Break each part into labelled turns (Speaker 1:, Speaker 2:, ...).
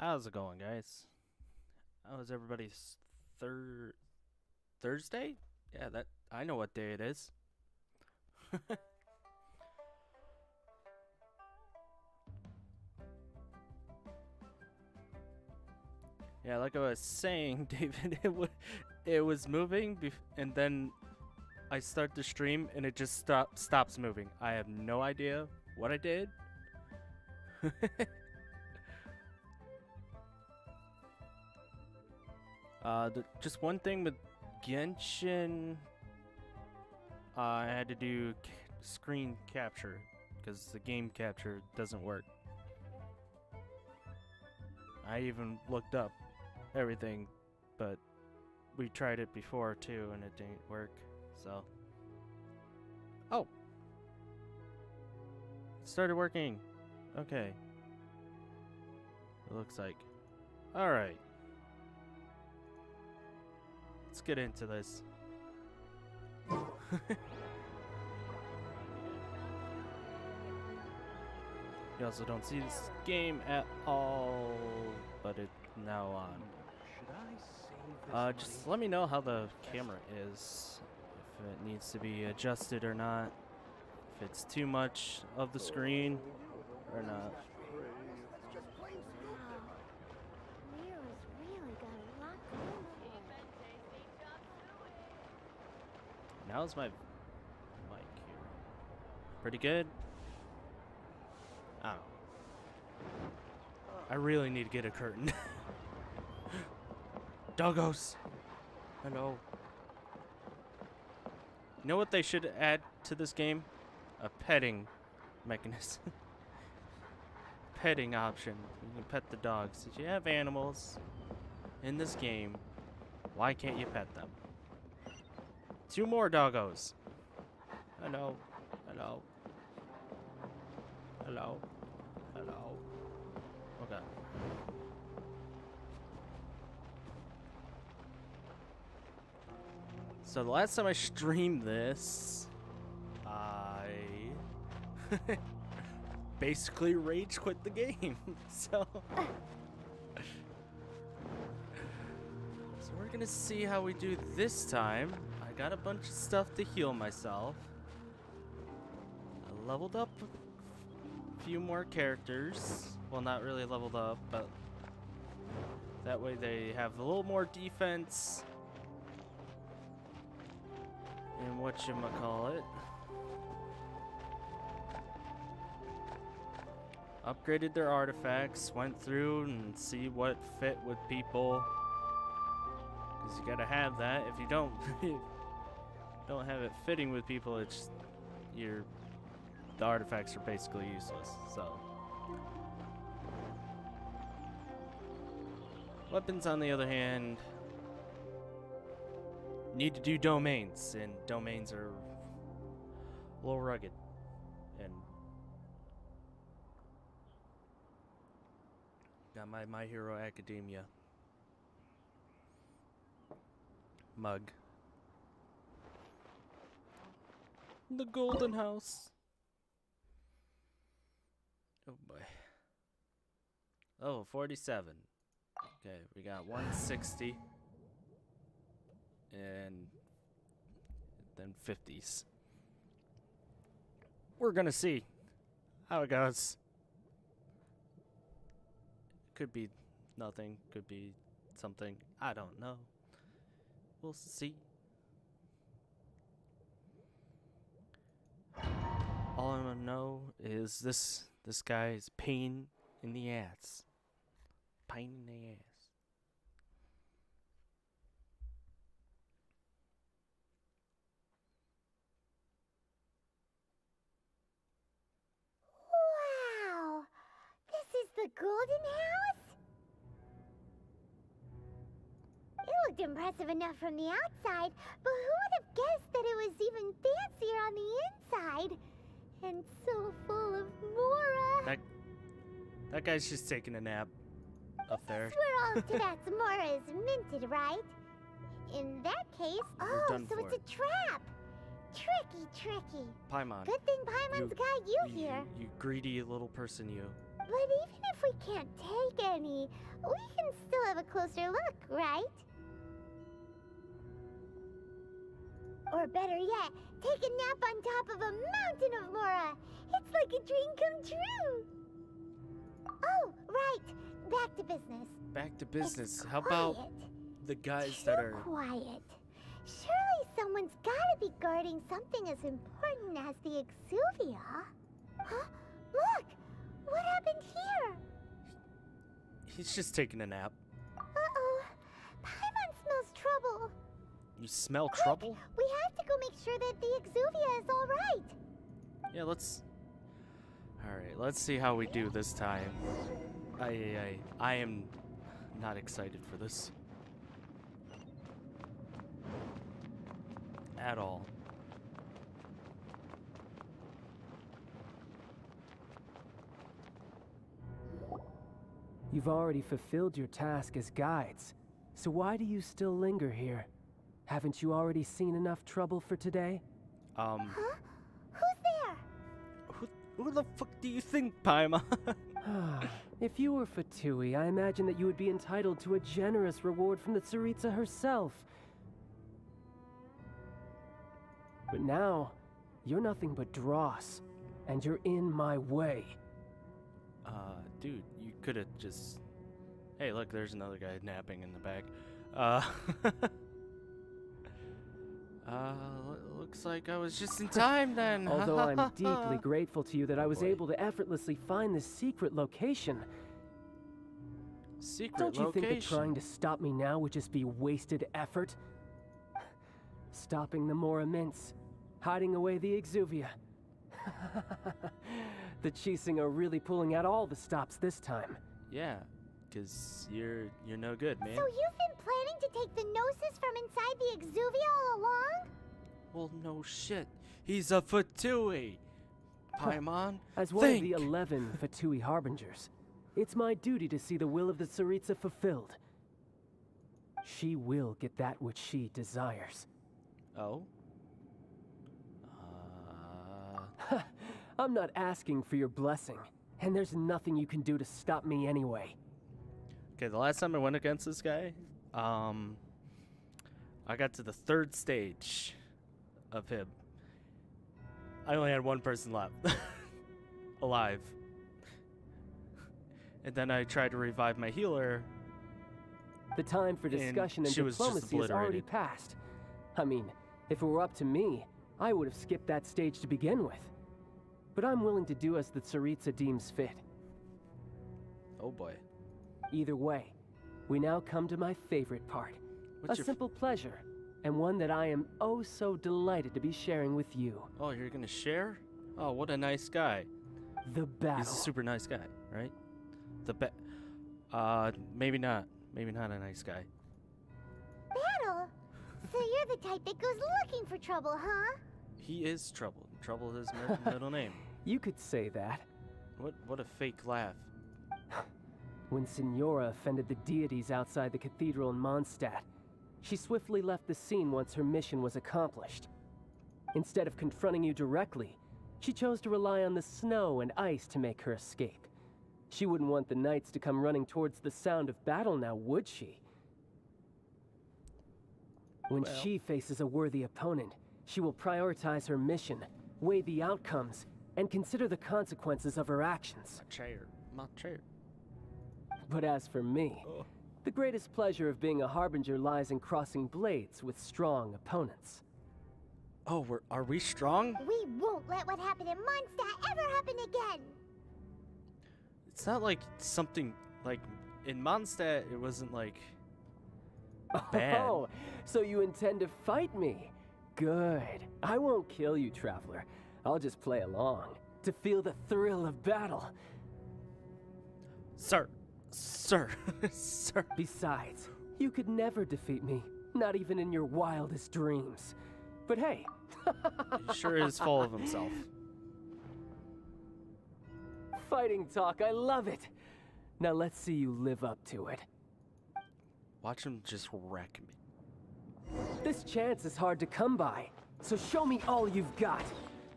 Speaker 1: How's it going, guys? How was everybody's Thursday? Yeah, that I know what day it is. Yeah, like I was saying, David, it was moving, and then I start the stream, and it just stops moving. I have no idea what I did. Just one thing with Genshin, I had to do screen capture because the game capture doesn't work. I even looked up everything, but we tried it before too and it didn't work. So, oh, it started working. Okay, it looks like. All right, let's get into this. You also don't see this game at all, but it's now on. Just let me know how the camera is, if it needs to be adjusted or not, if it's too much of the screen or not. How's my mic here? Pretty good? Oh. I really need to get a curtain. Doggos! Hello. You know what they should add to this game? A petting mechanism. Petting option. You can pet the dogs. If you have animals in this game, why can't you pet them? 2 more doggos. Hello. Hello. Hello. Hello. Okay. So the last time I streamed this, I basically rage quit the game. So we're gonna see how we do this time. I got a bunch of stuff to heal myself. I leveled up a few more characters. Well, not really leveled up, but that way they have a little more defense. And whatchamacallit. Upgraded their artifacts, went through and see what fit with people. Because you gotta have that. If you don't don't have it fitting with people, it's the artifacts are basically useless. So weapons, on the other hand, need to do domains, and domains are a little rugged. And got my Hero Academia mug. The Golden House. Oh boy. Oh, 47. Okay, we got 160. And then 50s. We're gonna see how it goes. Could be nothing, could be something. I don't know. We'll see. All I want to know is this guy is pain in the ass. Pain in the ass.
Speaker 2: Wow! This is the Golden House? It looked impressive enough from the outside, but who would have guessed that it was even fancier on the inside? And so full of Mora.
Speaker 1: That guy's just taking a nap up there.
Speaker 2: This is where all of Tibet's Mora is minted, right? In that case, so it's a trap. Tricky.
Speaker 1: Paimon.
Speaker 2: Good thing Paimon's got you here.
Speaker 1: You greedy little person, you.
Speaker 2: But even if we can't take any, we can still have a closer look, right? Or better yet, take a nap on top of a mountain of Mora. It's like a dream come true. Oh, right. Back to business.
Speaker 1: Back to business.
Speaker 2: It's
Speaker 1: How about
Speaker 2: quiet.
Speaker 1: the guys
Speaker 2: Too
Speaker 1: that are...
Speaker 2: quiet. Surely someone's gotta be guarding something as important as the Exuvia. Huh? Look! What happened here?
Speaker 1: He's just taking a nap.
Speaker 2: Uh-oh. Paimon smells trouble.
Speaker 1: You smell
Speaker 2: Quick,
Speaker 1: trouble?
Speaker 2: we have to go make sure that the Exuvia is all right.
Speaker 1: Yeah, let's... Alright, let's see how we do this time. I am not excited for this. At all.
Speaker 3: You've already fulfilled your task as guides, so why do you still linger here? Haven't you already seen enough trouble for today?
Speaker 2: Huh? Who's there?
Speaker 1: Who the fuck do you think, Paimon?
Speaker 3: If you were Fatui, I imagine that you would be entitled to a generous reward from the Tsaritsa herself. But now, you're nothing but dross, and you're in my way.
Speaker 1: Dude, you could have just... Hey, look, there's another guy napping in the back. Looks like I was just in time then.
Speaker 3: Although I'm deeply grateful to you that I was
Speaker 1: Boy.
Speaker 3: able to effortlessly find this secret location.
Speaker 1: Secret
Speaker 3: Don't you
Speaker 1: location.
Speaker 3: think that trying to stop me now would just be wasted effort? Stopping the Mora Mints, hiding away the Exuvia. The Chising are really pulling out all the stops this time.
Speaker 1: Yeah, because you're no good, man.
Speaker 2: So you've been planning to take the Gnosis from inside the Exuvia all along?
Speaker 1: Well, no shit. He's a Fatui. Paimon,
Speaker 3: As one
Speaker 1: think.
Speaker 3: of the 11 Fatui Harbingers, it's my duty to see the will of the Tsaritsa fulfilled. She will get that which she desires.
Speaker 1: Oh?
Speaker 3: I'm not asking for your blessing, and there's nothing you can do to stop me anyway.
Speaker 1: Okay, the last time I went against this guy, I got to the 3rd stage of him. I only had one person left. Alive. And then I tried to revive my healer.
Speaker 3: The time for discussion and
Speaker 1: she was just
Speaker 3: diplomacy has already
Speaker 1: obliterated.
Speaker 3: passed. I mean, if it were up to me, I would have skipped that stage to begin with. But I'm willing to do as the Tsaritsa deems fit.
Speaker 1: Oh boy.
Speaker 3: Either way, we now come to my favorite part.
Speaker 1: What's
Speaker 3: A
Speaker 1: your
Speaker 3: simple pleasure, and one that I am oh so delighted to be sharing with you.
Speaker 1: Oh, you're gonna share? Oh, what a nice guy.
Speaker 3: The battle.
Speaker 1: He's a super nice guy, right? Maybe not. Maybe not a nice guy.
Speaker 2: Battle? So you're the type that goes looking for trouble, huh?
Speaker 1: He is Trouble. Trouble is his middle name.
Speaker 3: You could say that.
Speaker 1: What a fake laugh.
Speaker 3: When Signora offended the deities outside the cathedral in Mondstadt, she swiftly left the scene once her mission was accomplished. Instead of confronting you directly, she chose to rely on the snow and ice to make her escape. She wouldn't want the knights to come running towards the sound of battle now, would she? When
Speaker 1: Well.
Speaker 3: she faces a worthy opponent, she will prioritize her mission, weigh the outcomes, and consider the consequences of her actions.
Speaker 1: My chair.
Speaker 3: But as for me,
Speaker 1: Oh.
Speaker 3: the greatest pleasure of being a harbinger lies in crossing blades with strong opponents.
Speaker 1: Oh, are we strong?
Speaker 2: We won't let what happened in Mondstadt ever happen again!
Speaker 1: It's not like something like in Mondstadt. It wasn't like bad.
Speaker 3: Oh, so you intend to fight me? Good. I won't kill you, traveler. I'll just play along, to feel the thrill of battle.
Speaker 1: Sir, sir.
Speaker 3: Besides, you could never defeat me, not even in your wildest dreams. But hey,
Speaker 1: He sure is full of himself.
Speaker 3: fighting talk, I love it. Now let's see you live up to it.
Speaker 1: Watch him just wreck me.
Speaker 3: This chance is hard to come by, so show me all you've got.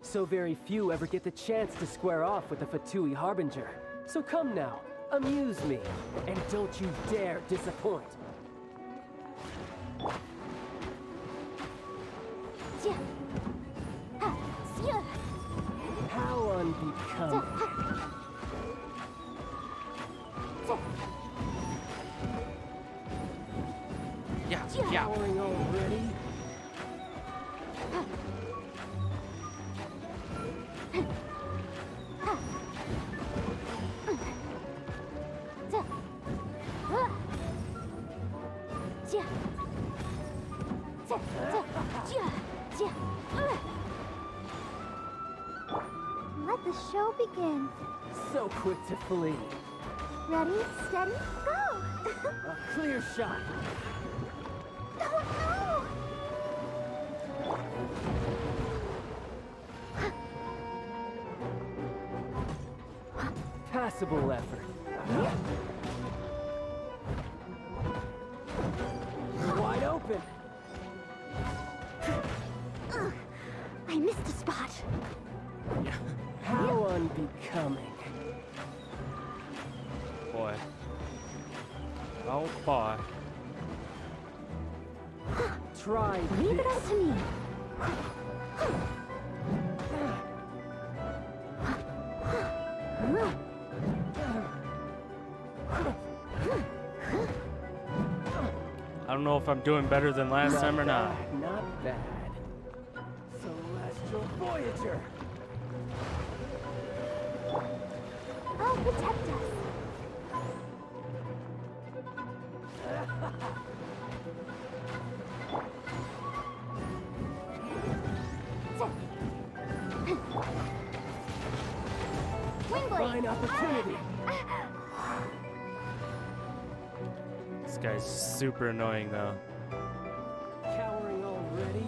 Speaker 3: So very few ever get the chance to square off with the Fatui Harbinger. So come now, amuse me, and don't you dare disappoint. How unbecoming.
Speaker 1: Yeah.
Speaker 3: Cowering already?
Speaker 2: Let the show begin.
Speaker 3: So quick to flee.
Speaker 2: Ready, steady, go!
Speaker 3: A clear shot.
Speaker 2: Oh
Speaker 3: Passable effort. Wide open.
Speaker 2: no! I missed a spot.
Speaker 1: Yeah.
Speaker 3: How unbecoming.
Speaker 1: Boy. Oh boy.
Speaker 3: Try
Speaker 2: Leave
Speaker 3: this.
Speaker 2: it up to me.
Speaker 1: I don't know if I'm doing better than last time or not.
Speaker 3: Bad, not bad. Celestial Voyager.
Speaker 2: I'll protect us.
Speaker 3: Fine opportunity.
Speaker 1: This guy's super annoying though.
Speaker 3: Cowering already?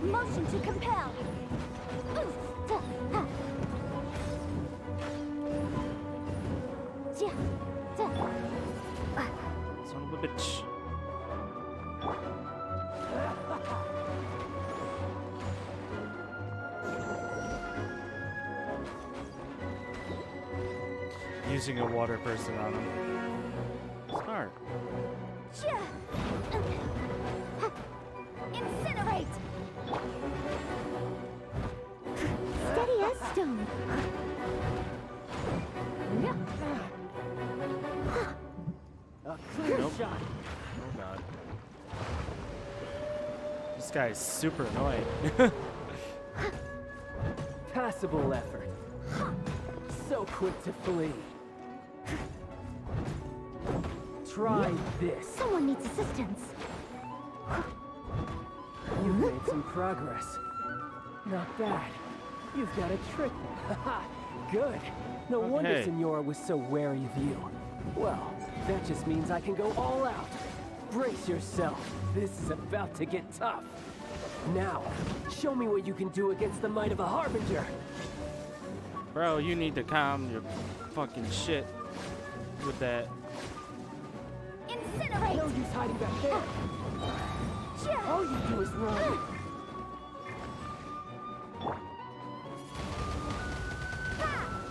Speaker 2: Motion to compel.
Speaker 1: Son of a bitch. Using a water person on him. Smart.
Speaker 2: Incinerate! Steady as stone.
Speaker 3: A clear
Speaker 1: Nope.
Speaker 3: shot.
Speaker 1: Oh god. This guy's super annoying.
Speaker 3: Passable effort. So quick to flee. Try this.
Speaker 2: Someone needs assistance.
Speaker 3: You've made some progress. Not bad. You've got a trick. Haha, good. No wonder
Speaker 1: Okay.
Speaker 3: Senora was so wary of you. Well, that just means I can go all out. Brace yourself. This is about to get tough. Now, show me what you can do against the might of a Harbinger.
Speaker 1: Bro, you need to calm your fucking shit with that.
Speaker 2: Incinerate!
Speaker 3: No use hiding back there. All you do is run.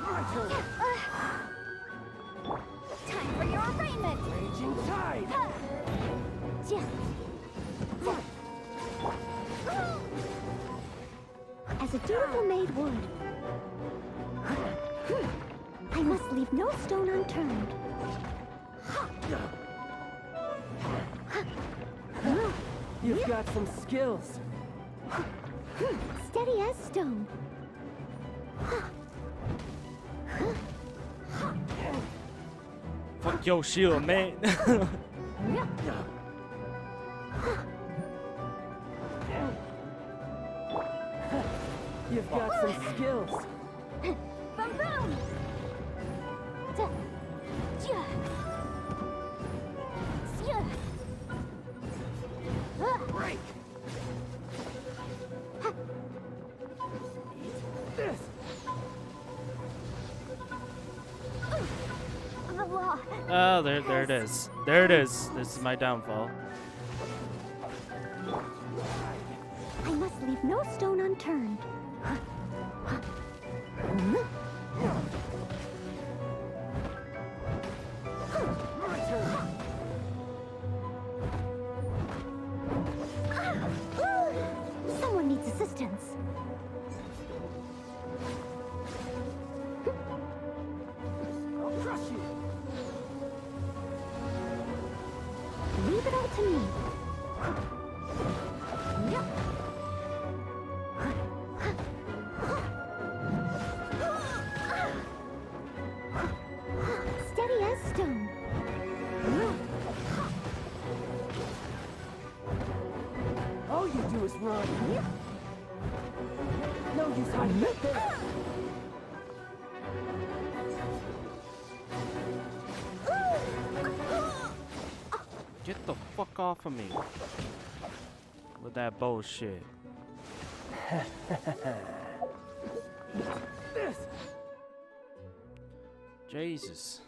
Speaker 3: My turn.
Speaker 2: Time for your arraignment!
Speaker 3: Raging tide.
Speaker 2: As a dutiful maid would. I must leave no stone unturned.
Speaker 3: You've got some skills.
Speaker 2: Steady as stone.
Speaker 1: Fuck your shield, man.
Speaker 3: You've got some skills.
Speaker 2: Boom boom!
Speaker 3: Break. This.
Speaker 2: The law.
Speaker 1: Oh, there it is. There it is. This is my downfall.
Speaker 2: I must leave no stone unturned.
Speaker 3: My turn.
Speaker 2: Someone needs assistance.
Speaker 3: I'll crush you.
Speaker 2: Leave it all to me. Steady as stone.
Speaker 3: All you do is run. No use hiding back there.
Speaker 1: Get the fuck off of me. With that bullshit.
Speaker 3: This.
Speaker 1: Jesus.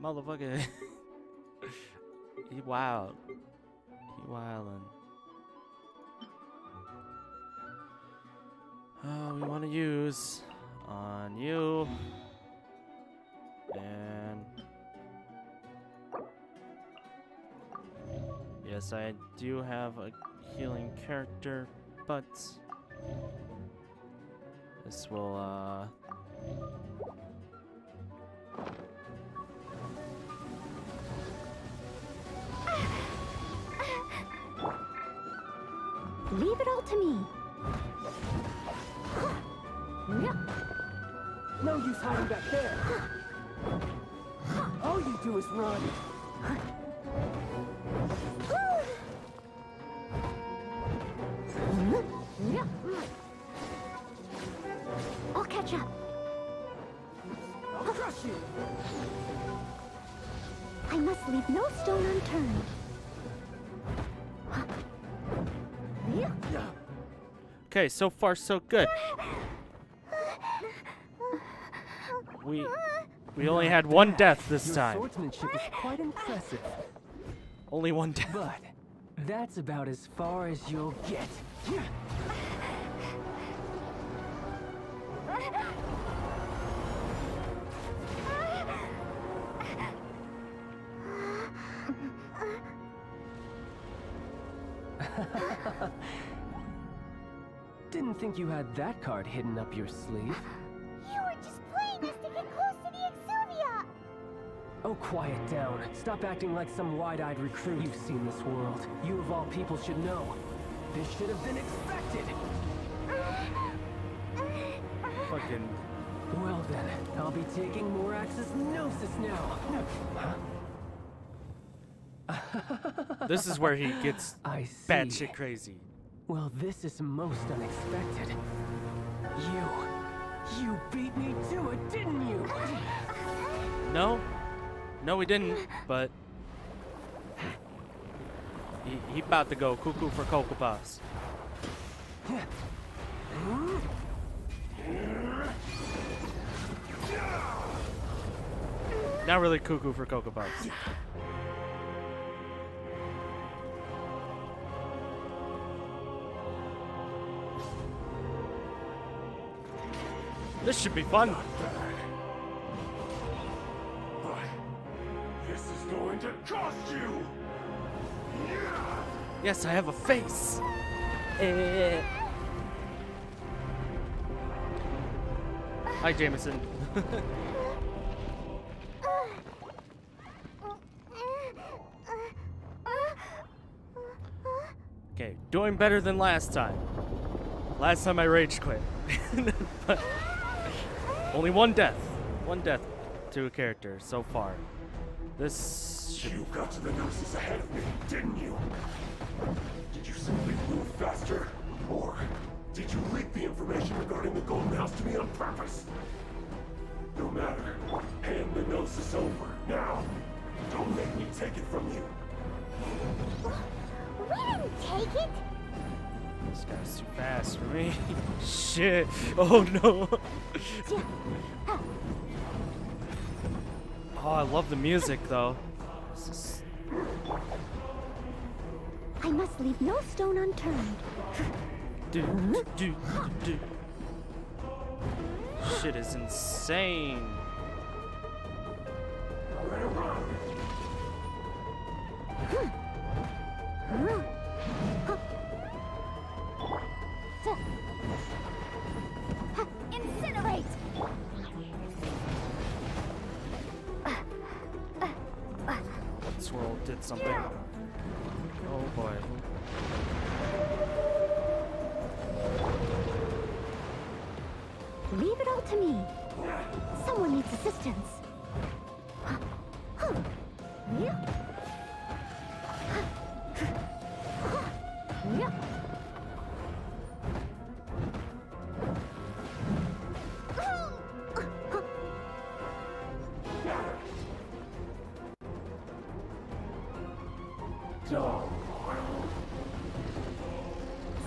Speaker 1: Motherfucker. He wild. He wildin'. We want to use on you. And yes, I do have a healing character, but this will
Speaker 2: Leave it all to me.
Speaker 3: No use hiding back there. All you do is run.
Speaker 2: I'll catch up.
Speaker 3: I'll crush you.
Speaker 2: I must leave no stone unturned.
Speaker 1: okay. So far, so good. We only had one death this
Speaker 3: Your
Speaker 1: time.
Speaker 3: swordsmanship is quite impressive,
Speaker 1: Only one death.
Speaker 3: but that's about as far as you'll get. Didn't think you had that card hidden up your sleeve.
Speaker 2: You were just playing us to get close to the Exuvia!
Speaker 3: Oh, quiet down. Stop acting like some wide-eyed recruit. You've seen this world. You of all people should know. This should have been expected.
Speaker 1: Fucking.
Speaker 3: Well then, I'll be taking more Axis Gnosis now.
Speaker 1: This is where he gets
Speaker 3: I see.
Speaker 1: batshit crazy.
Speaker 3: Well, this is most unexpected. You beat me to it, didn't you?
Speaker 1: No, we didn't. But he about to go cuckoo for Cocoa Puffs. Not really cuckoo for Cocoa Puffs. This should be fun.
Speaker 4: But this is going to cost you!
Speaker 1: Yes, I have a face. Hi, Jameson. Okay, doing better than last time. Last time I rage quit. But only one death. One death to a character so far. This should...
Speaker 4: You got to the Gnosis ahead of me, didn't you? Did you simply move faster? Or did you leak the information regarding the Golden House to me on purpose? No matter. Hand the Gnosis over, now. Don't make me take it from you.
Speaker 2: We didn't take it!
Speaker 1: This guy's too fast for me. Shit. Oh no. Oh, I love the music though. This is...
Speaker 2: I must leave no stone unturned.
Speaker 1: Do. Shit is insane.
Speaker 2: Incinerate!
Speaker 1: Swirl did something. Oh boy.
Speaker 2: Leave it all to me. Someone needs assistance.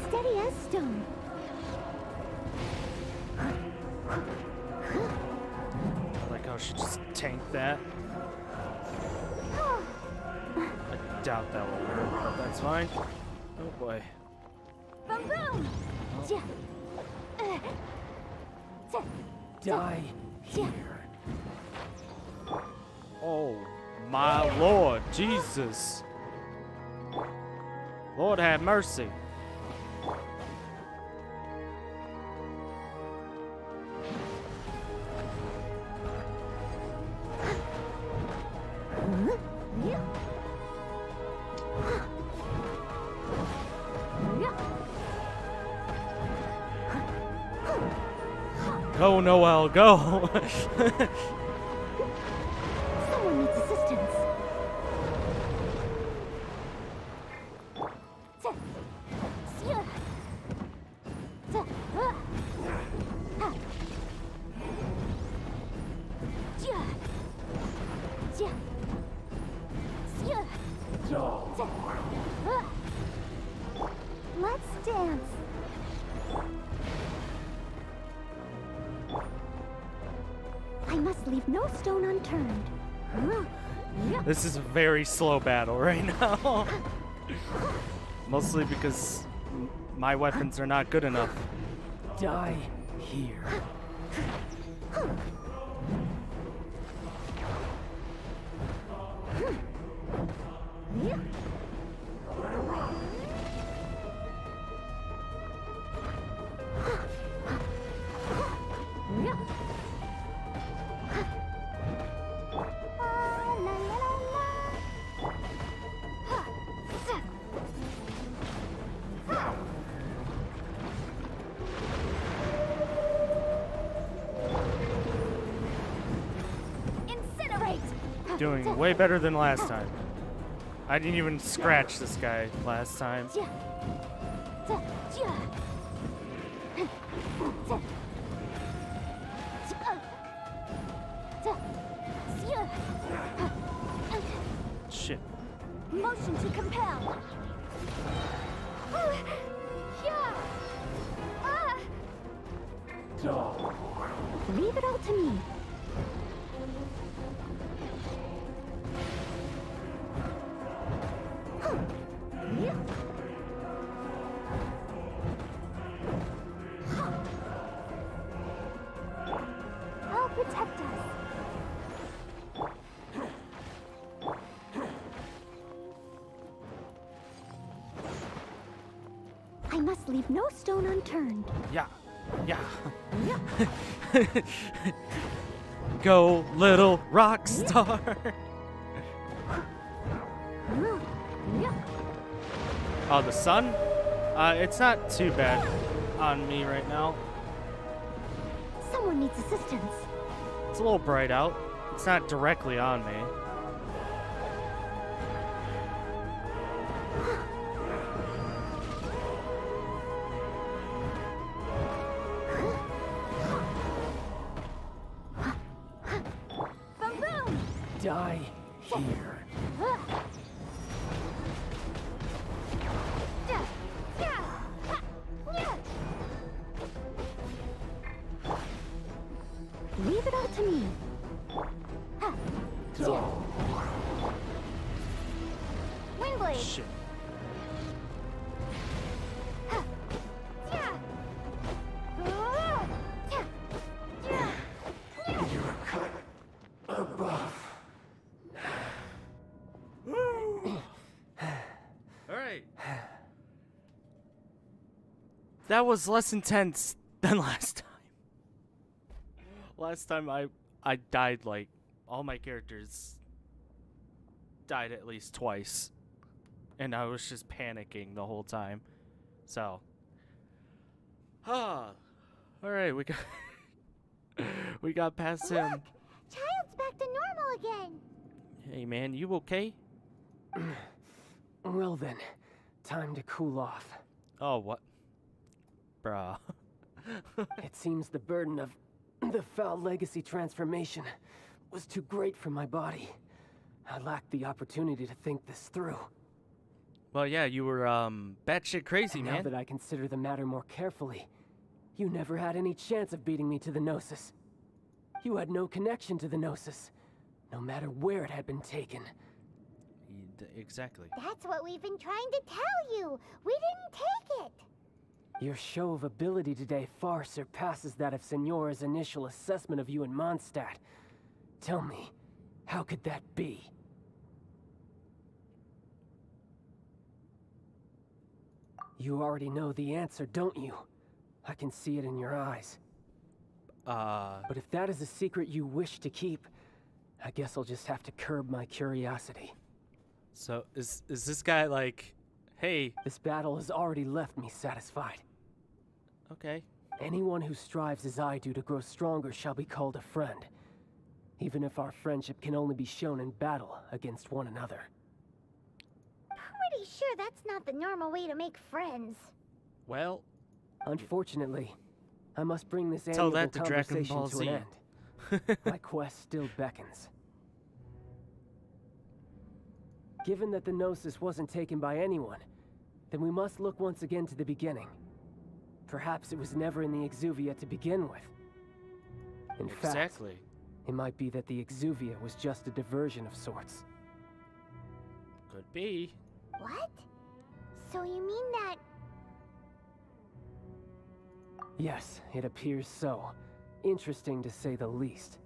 Speaker 2: Steady as stone.
Speaker 1: I like how she just tanked that. I doubt that will work, but that's fine. Oh boy.
Speaker 2: Boom boom!
Speaker 3: Die here.
Speaker 1: Oh my lord, Jesus. Lord have mercy. Go, Noel, go!
Speaker 2: Someone needs assistance. Let's dance. I must leave no stone unturned.
Speaker 1: This is a very slow battle right now. Mostly because my weapons are not good enough.
Speaker 3: Die here.
Speaker 1: Doing way better than last time. I didn't even scratch this guy last time. Shit.
Speaker 2: Motion to compel. Leave it all to me. I'll protect us. I must leave no stone unturned.
Speaker 1: Yeah. Go, little rock star. Oh, the sun? It's not too bad on me right now.
Speaker 2: Someone needs assistance.
Speaker 1: It's a little bright out. It's not directly on me.
Speaker 2: Boom boom!
Speaker 3: Die here.
Speaker 2: Leave it all to me. Windblade.
Speaker 1: Shit. That was less intense than last time. Last time I died, like, all my characters died at least twice. And I was just panicking the whole time. So. Alright, we got we got past him.
Speaker 2: Look! Child's back to normal again.
Speaker 1: Hey man, you okay?
Speaker 3: Well then, time to cool off.
Speaker 1: Oh, what? Bruh.
Speaker 3: It seems the burden of the foul legacy transformation was too great for my body. I lacked the opportunity to think this through.
Speaker 1: Well, yeah, you were, batshit crazy,
Speaker 3: Now
Speaker 1: man.
Speaker 3: that I consider the matter more carefully, you never had any chance of beating me to the Gnosis. You had no connection to the Gnosis, no matter where it had been taken.
Speaker 1: Exactly.
Speaker 2: That's what we've been trying to tell you. We didn't take it.
Speaker 3: Your show of ability today far surpasses that of Signora's initial assessment of you in Mondstadt. Tell me, how could that be? You already know the answer, don't you? I can see it in your eyes. But if that is a secret you wish to keep, I guess I'll just have to curb my curiosity.
Speaker 1: So, is this guy like, hey...
Speaker 3: This battle has already left me satisfied.
Speaker 1: Okay.
Speaker 3: Anyone who strives as I do to grow stronger shall be called a friend, even if our friendship can only be shown in battle against one another.
Speaker 2: Pretty sure that's not the normal way to make friends.
Speaker 1: Well...
Speaker 3: Unfortunately, I must bring this
Speaker 1: Tell
Speaker 3: amiable
Speaker 1: that to Dragon
Speaker 3: conversation
Speaker 1: Ball
Speaker 3: to an
Speaker 1: Z.
Speaker 3: end. My quest still beckons. Given that the Gnosis wasn't taken by anyone, then we must look once again to the beginning. Perhaps it was never in the Exuvia to begin with. In fact,
Speaker 1: Exactly.
Speaker 3: it might be that the Exuvia was just a diversion of sorts.
Speaker 1: Could be.
Speaker 2: What? So you mean that...
Speaker 3: Yes, it appears so. Interesting to say the least.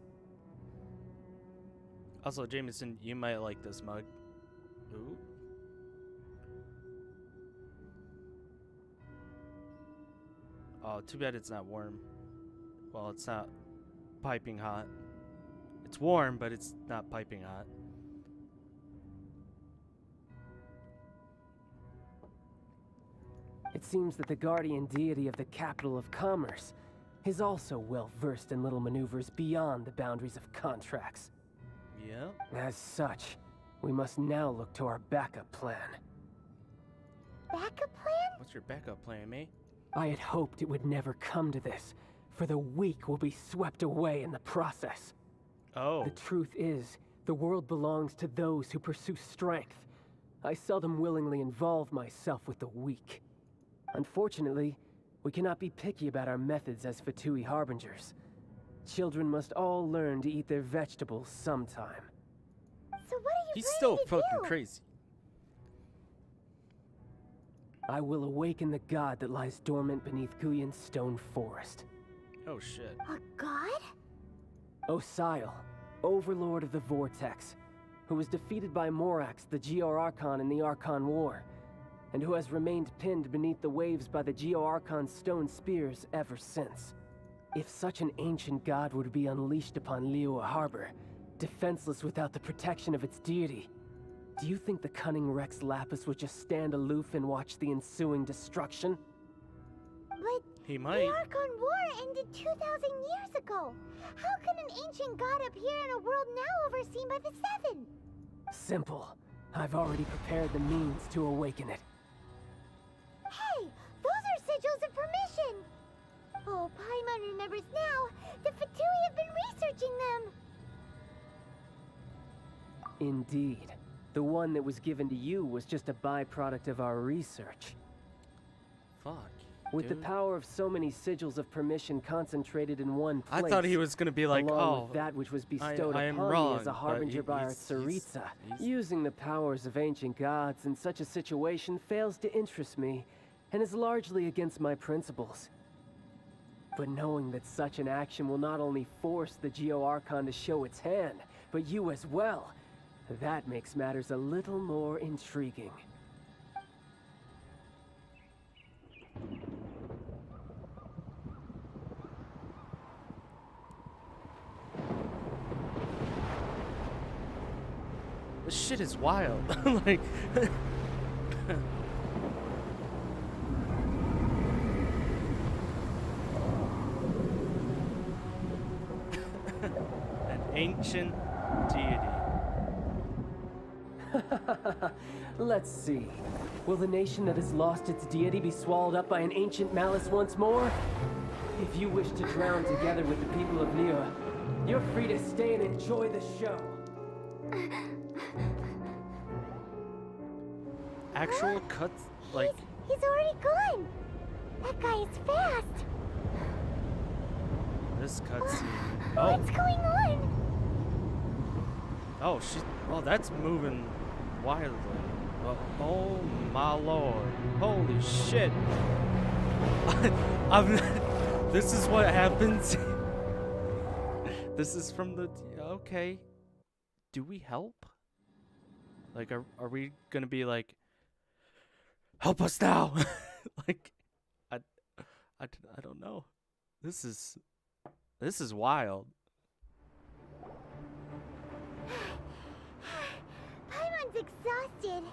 Speaker 1: Also, Jameson, you might like this mug. Ooh. Oh, too bad it's not warm. Well, it's not piping hot. It's warm, but it's not piping hot.
Speaker 3: It seems that the guardian deity of the capital of commerce is also well versed in little maneuvers beyond the boundaries of contracts.
Speaker 1: Yeah.
Speaker 3: As such, we must now look to our backup plan.
Speaker 2: Backup plan?
Speaker 1: What's your backup plan, mate?
Speaker 3: I had hoped it would never come to this, for the weak will be swept away in the process.
Speaker 1: Oh.
Speaker 3: The truth is, the world belongs to those who pursue strength. I seldom willingly involve myself with the weak. Unfortunately, we cannot be picky about our methods as Fatui Harbingers. Children must all learn to eat their vegetables sometime.
Speaker 2: So what are you
Speaker 1: He's
Speaker 2: planning
Speaker 1: still
Speaker 2: to
Speaker 1: fucking
Speaker 2: do?
Speaker 1: crazy.
Speaker 3: I will awaken the god that lies dormant beneath Guyon's stone forest.
Speaker 1: Oh shit.
Speaker 2: A god?
Speaker 3: Osial, overlord of the Vortex, who was defeated by Morax, the Geo-Archon in the Archon War, and who has remained pinned beneath the waves by the Geo-Archon's stone spears ever since. If such an ancient god were to be unleashed upon Liyue Harbor, defenseless without the protection of its deity, do you think the cunning Rex Lapis would just stand aloof and watch the ensuing destruction?
Speaker 2: But
Speaker 1: He
Speaker 2: the
Speaker 1: might.
Speaker 2: Archon War ended 2,000 years ago. How can an ancient god appear in a world now overseen by the Seven?
Speaker 3: Simple. I've already prepared the means to awaken it.
Speaker 2: Hey, those are sigils of permission. Oh, Paimon remembers now. The Fatui have been researching them.
Speaker 3: Indeed. The one that was given to you was just a byproduct of our research.
Speaker 1: Fuck.
Speaker 3: With the
Speaker 1: dude.
Speaker 3: power of so many sigils of permission concentrated in one
Speaker 1: I
Speaker 3: place,
Speaker 1: thought he was gonna be like,
Speaker 3: along
Speaker 1: oh,
Speaker 3: with that which was bestowed
Speaker 1: I am
Speaker 3: upon
Speaker 1: wrong,
Speaker 3: me as a
Speaker 1: but
Speaker 3: harbinger by our
Speaker 1: he's-
Speaker 3: Tsaritsa.
Speaker 1: he's-
Speaker 3: Using the powers of ancient gods in such a situation fails to interest me, and is largely against my principles. But knowing that such an action will not only force the Geo-Archon to show its hand, but you as well, that makes matters a little more intriguing.
Speaker 1: This shit is wild. Like. An ancient deity.
Speaker 3: Let's see. Will the nation that has lost its deity be swallowed up by an ancient malice once more? If you wish to drown together with the people of Neo, you're free to stay and enjoy the show.
Speaker 1: Actual cuts, like.
Speaker 2: He's already gone. That guy is fast.
Speaker 1: This cutscene. Oh.
Speaker 2: What's going on?
Speaker 1: Oh, oh, that's moving wildly. Oh my lord. Holy shit. This is what happens. This is from the. Okay. Do we help? Like, are we gonna be like, help us now? Like, I don't know. This is wild.
Speaker 2: Paimon's exhausted.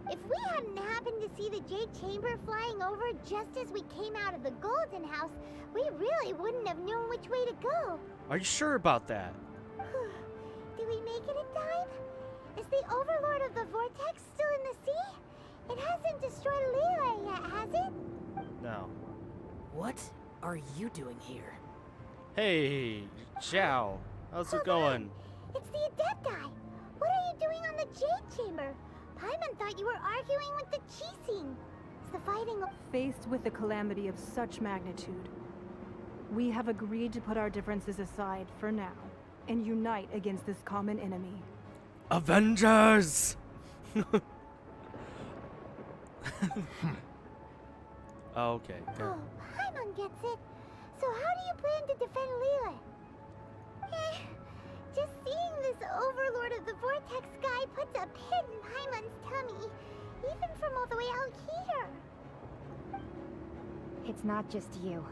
Speaker 2: If we hadn't happened to see the Jade Chamber flying over just as we came out of the Golden House, we really wouldn't have known which way to go.
Speaker 1: Are you sure about that?
Speaker 2: Did we make it in time? Is the Overlord of the Vortex still in the sea? It hasn't destroyed Liyue yet, has it?
Speaker 1: No.
Speaker 5: What are you doing here?
Speaker 1: Hey, Xiao. How's it going?
Speaker 2: It's the Adepti. What are you doing on the Jade Chamber? Paimon thought you were arguing with the Qixing. Is the fighting...
Speaker 6: Faced with a calamity of such magnitude, we have agreed to put our differences aside for now and unite against this common enemy.
Speaker 1: Avengers! Okay. Good.
Speaker 2: Oh, Paimon gets it. So how do you plan to defend Liyue? Just seeing this Overlord of the Vortex guy puts a pit in Paimon's tummy, even from all the way out here.
Speaker 7: It's not just you.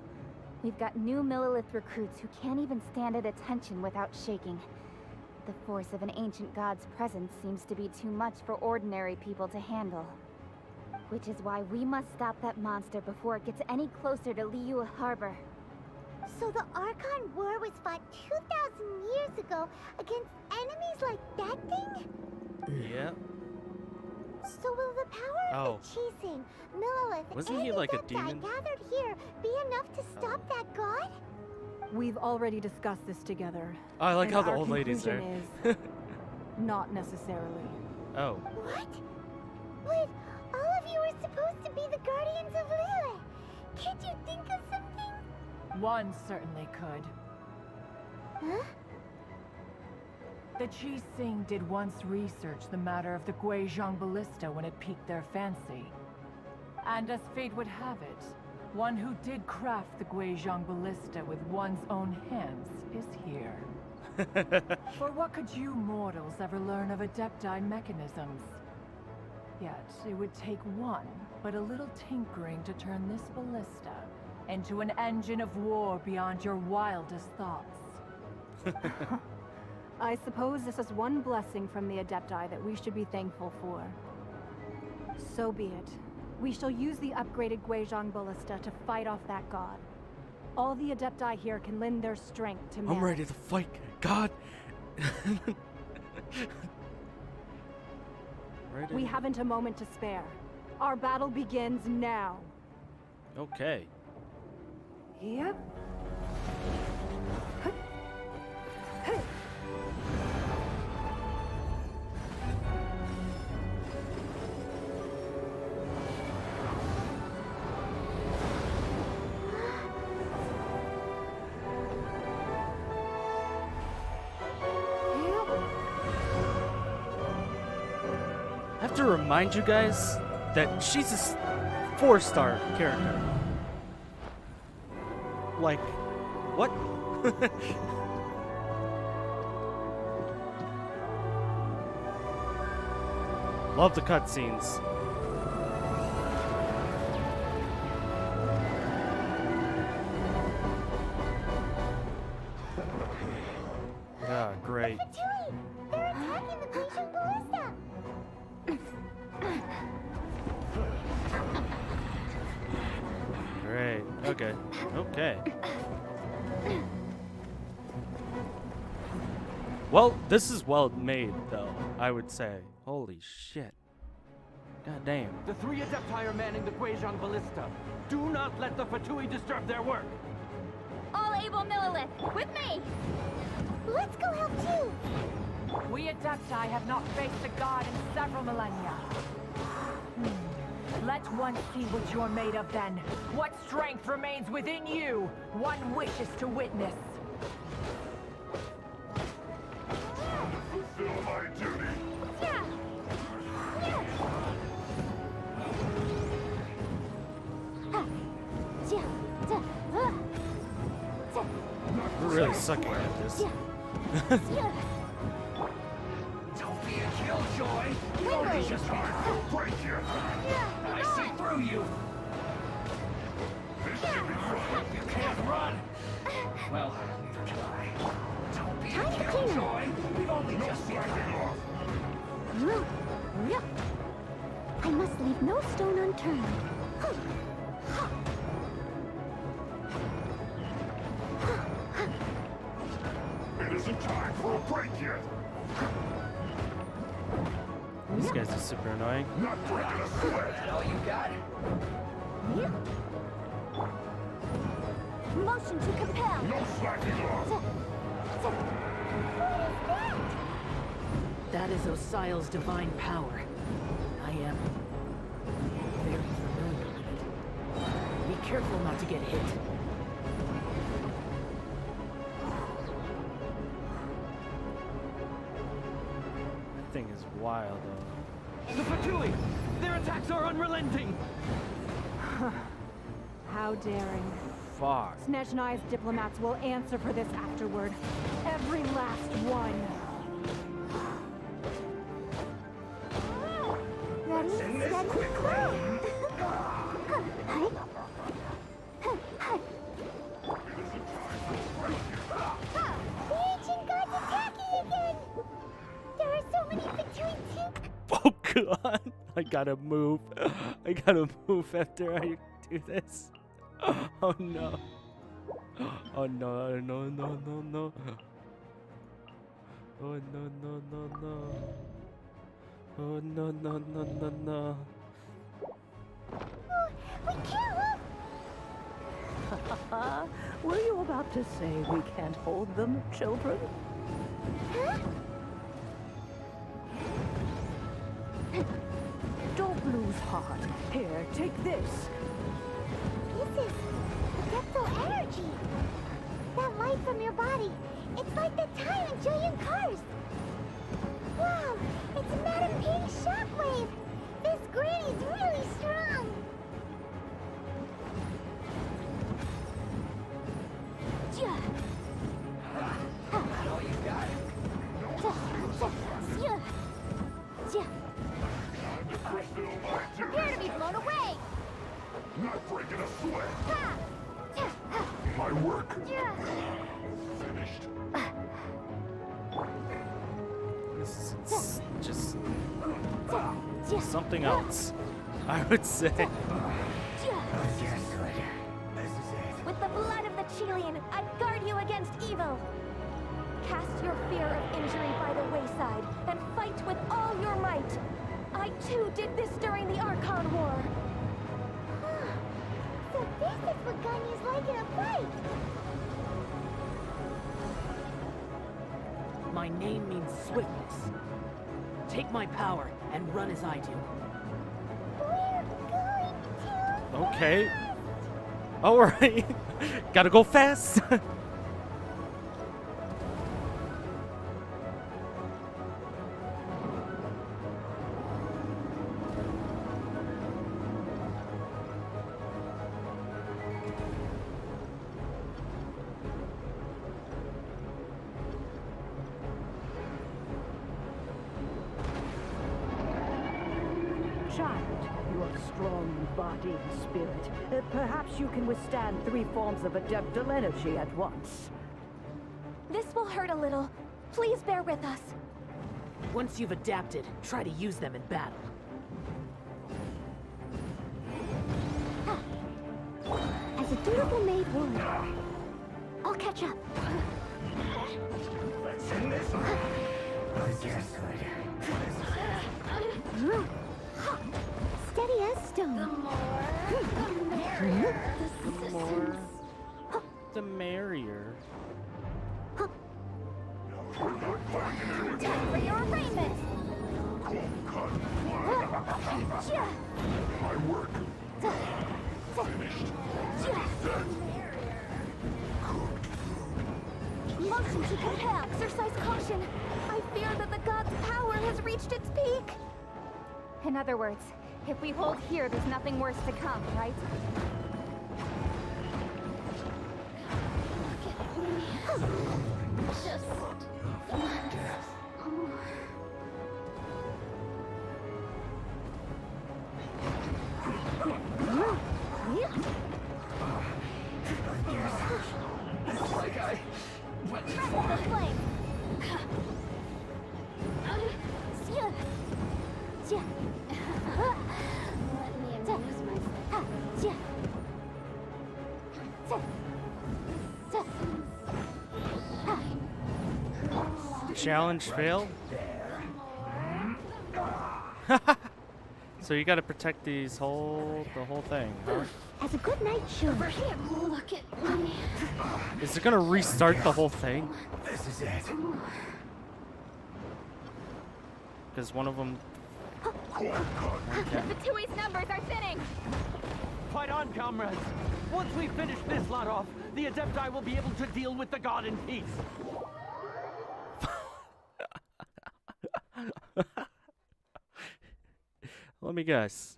Speaker 7: We've got new Millilith recruits who can't even stand at attention without shaking. The force of an ancient god's presence seems to be too much for ordinary people to handle. Which is why we must stop that monster before it gets any closer to Liyue Harbor.
Speaker 2: So the Archon War was fought 2,000 years ago against enemies like that thing?
Speaker 1: Yeah.
Speaker 2: So will the power of
Speaker 1: Oh.
Speaker 2: the Qixing, Millilith,
Speaker 1: Wasn't
Speaker 2: and
Speaker 1: he like a
Speaker 2: Adepti
Speaker 1: demon?
Speaker 2: gathered here be enough to stop that god?
Speaker 6: We've already discussed this together.
Speaker 1: Oh, I like
Speaker 6: and
Speaker 1: how the
Speaker 6: our
Speaker 1: old lady's there.
Speaker 6: conclusion is not necessarily.
Speaker 1: Oh.
Speaker 2: What? But all of you are supposed to be the guardians of Liyue. Can't you think of something?
Speaker 8: One certainly could.
Speaker 2: Huh?
Speaker 8: The Qixing did once research the matter of the Guizhong Ballista when it piqued their fancy. And as fate would have it, one who did craft the Guizhong Ballista with one's own hands is here. For what could you mortals ever learn of Adepti mechanisms? Yet, it would take one, but a little tinkering to turn this ballista into an engine of war beyond your wildest thoughts.
Speaker 6: I suppose this is one blessing from the Adepti that we should be thankful for. So be it. We shall use the upgraded Guizhong Ballista to fight off that god. All the Adepti here can lend their strength to
Speaker 1: I'm
Speaker 6: man.
Speaker 1: ready to fight. God. Right
Speaker 6: We
Speaker 1: in.
Speaker 6: haven't a moment to spare. Our battle begins now.
Speaker 1: Okay.
Speaker 6: Yep.
Speaker 1: I have to remind you guys that she's a 4-star character. Like, what? Love the cutscenes. Yeah, great.
Speaker 2: What's it doing? They're attacking
Speaker 1: Okay. Okay. Well, this is well made, though, I would say. Holy shit. God damn.
Speaker 9: The 3 Adepti are manning the Guizhong Ballista. Do not let the Fatui disturb their work.
Speaker 7: All able Millilith, with me!
Speaker 2: Let's go help too!
Speaker 8: We Adepti have not faced a god in several millennia. Let one see what you're made of then. What strength remains within you? One wishes to witness.
Speaker 4: Fulfill my duty.
Speaker 2: Yeah! Yeah!
Speaker 1: We're really sucking at this.
Speaker 9: Don't be a killjoy. You just
Speaker 4: Break you.
Speaker 9: I see through you.
Speaker 4: This should be fun.
Speaker 9: You can't run. Well, neither can I. Don't be
Speaker 2: Time
Speaker 9: a
Speaker 2: to clean
Speaker 9: killjoy. We've only
Speaker 4: No
Speaker 9: just
Speaker 4: slacking off.
Speaker 2: I must leave no stone unturned.
Speaker 4: It isn't time for a break yet.
Speaker 1: These guys are super annoying.
Speaker 4: Not breaking a sweat.
Speaker 9: all you got.
Speaker 2: Motion to compel.
Speaker 4: No slacking off.
Speaker 2: What is that?
Speaker 5: That is Osial's divine power. I am very familiar with it. Be careful not to get hit.
Speaker 1: That thing is wild, though.
Speaker 9: The Fatui! Their attacks are unrelenting!
Speaker 6: How daring.
Speaker 1: Fuck.
Speaker 6: Snezhnai's diplomats will answer for this afterward. Every last one.
Speaker 2: Ready,
Speaker 9: in this
Speaker 2: steady,
Speaker 9: quickly.
Speaker 2: The ancient god's attacking again! There are so many between two.
Speaker 1: Oh god. I gotta move. I gotta move after I do this. Oh no. Oh no, no, no, no, no. Oh no, no, no, no. Oh no, no, no, no, no.
Speaker 2: We can't
Speaker 5: Were you about to say we can't hold them, children?
Speaker 2: Huh?
Speaker 5: Don't lose heart. Here, take this.
Speaker 2: This is Adeptal energy. That light from your body. It's like the time in Julian Cars. Wow, it's Madame Ping's shockwave. This granny's really strong. Yeah.
Speaker 9: All you got.
Speaker 4: Fulfill my
Speaker 2: Prepare to
Speaker 4: duty.
Speaker 2: be blown away.
Speaker 4: Not breaking a sweat.
Speaker 2: Ha!
Speaker 4: My work
Speaker 2: Yeah.
Speaker 4: finished.
Speaker 1: This is just something else, I would say.
Speaker 7: With the blood of the Chilean, I guard you against evil. Cast your fear of injury by the wayside and fight with all your might. I too did this during the Archon War.
Speaker 2: So this is what Ganya's like in a fight.
Speaker 5: My name means swiftness. Take my power and run as I do.
Speaker 2: We're going to.
Speaker 1: Okay. Alright. Gotta go fast.
Speaker 5: Child, you are strong in body and spirit. Perhaps you can withstand 3 forms of adeptal energy at once.
Speaker 7: This will hurt a little. Please bear with us.
Speaker 5: Once you've adapted, try to use them in battle.
Speaker 2: As a Beautiful made wood. I'll catch up.
Speaker 4: Let's end this.
Speaker 2: Steady as stone.
Speaker 1: The more, the merrier.
Speaker 2: Time for your arraignment.
Speaker 4: My work finished.
Speaker 2: Motion to compel. Exercise caution. I fear that the god's power has reached its peak.
Speaker 7: In other words, if we hold here, there's nothing worse to come, right?
Speaker 2: Just the flame. Let me amuse myself.
Speaker 1: Challenge failed. So you gotta protect the whole thing, huh?
Speaker 2: As a good night should. Over here. Look at me.
Speaker 1: Is it gonna restart the whole thing?
Speaker 4: This is it.
Speaker 1: Because one of them.
Speaker 7: Fatui's numbers are thinning!
Speaker 9: Fight on, comrades! Once we finish this lot off, the Adepti will be able to deal with the god in peace.
Speaker 1: Let me guess.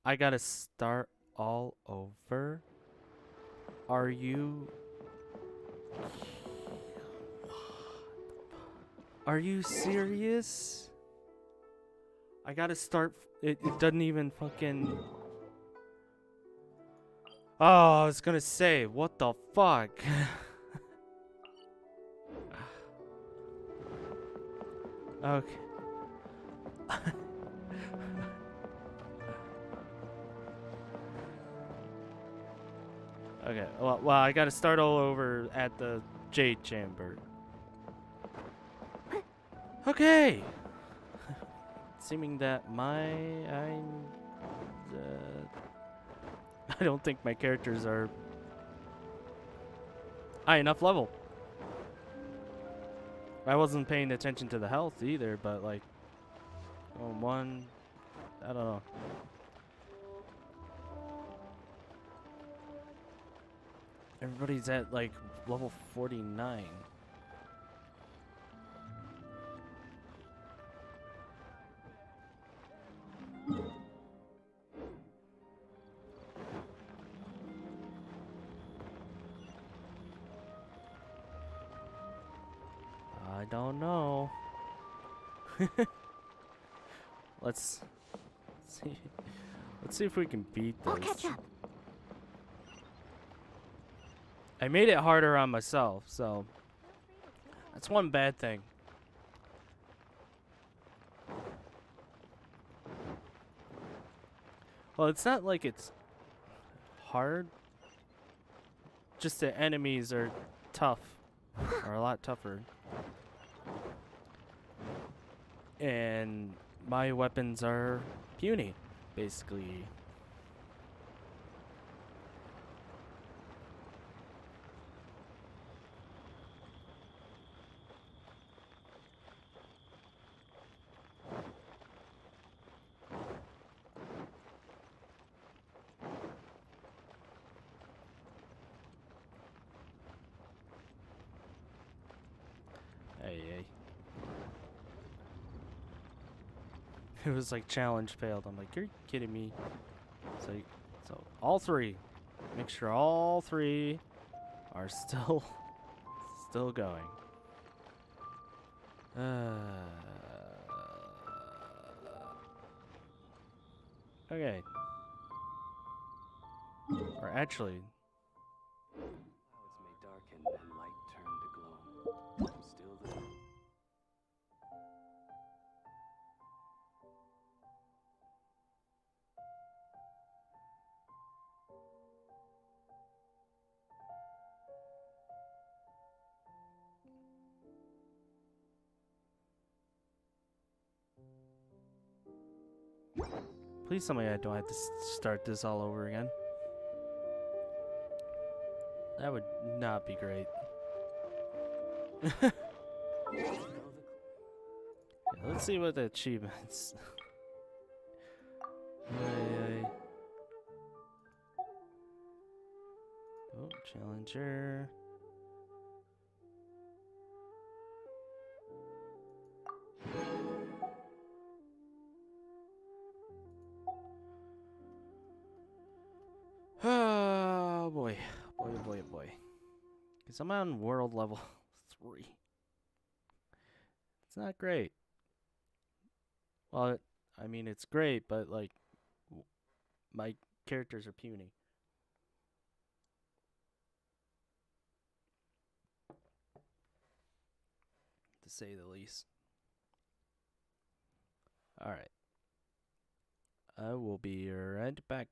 Speaker 1: I gotta start all over? Are you... Are you serious? I gotta start... It doesn't even fucking... Oh, I was gonna say, what the fuck? Okay. Okay, well, I gotta start all over at the Jade Chamber. Okay! Seeming that I don't think my characters are high enough level. I wasn't paying attention to the health either, but like, one, I don't know. Everybody's at like level 49. I don't know. Let's see. Let's see if we can beat this.
Speaker 2: I'll catch up.
Speaker 1: I made it harder on myself, so that's one bad thing. Well, it's not like it's hard. Just the enemies are tough, are a lot tougher. And my weapons are puny, basically. Hey. It was like challenge failed. I'm like, you're kidding me. So all three. Make sure all three are still going. Okay. Or actually,
Speaker 10: clouds may darken and light turn to glow. Still the
Speaker 1: Please tell me I don't have to start this all over again. That would not be great. Yeah, let's see what the achievements. Ay. Oh, challenger. Oh boy. Boy. Because I'm on world level 3. It's not great. Well, I mean, it's great, but like, my characters are puny. To say the least. Alright. I will be right back.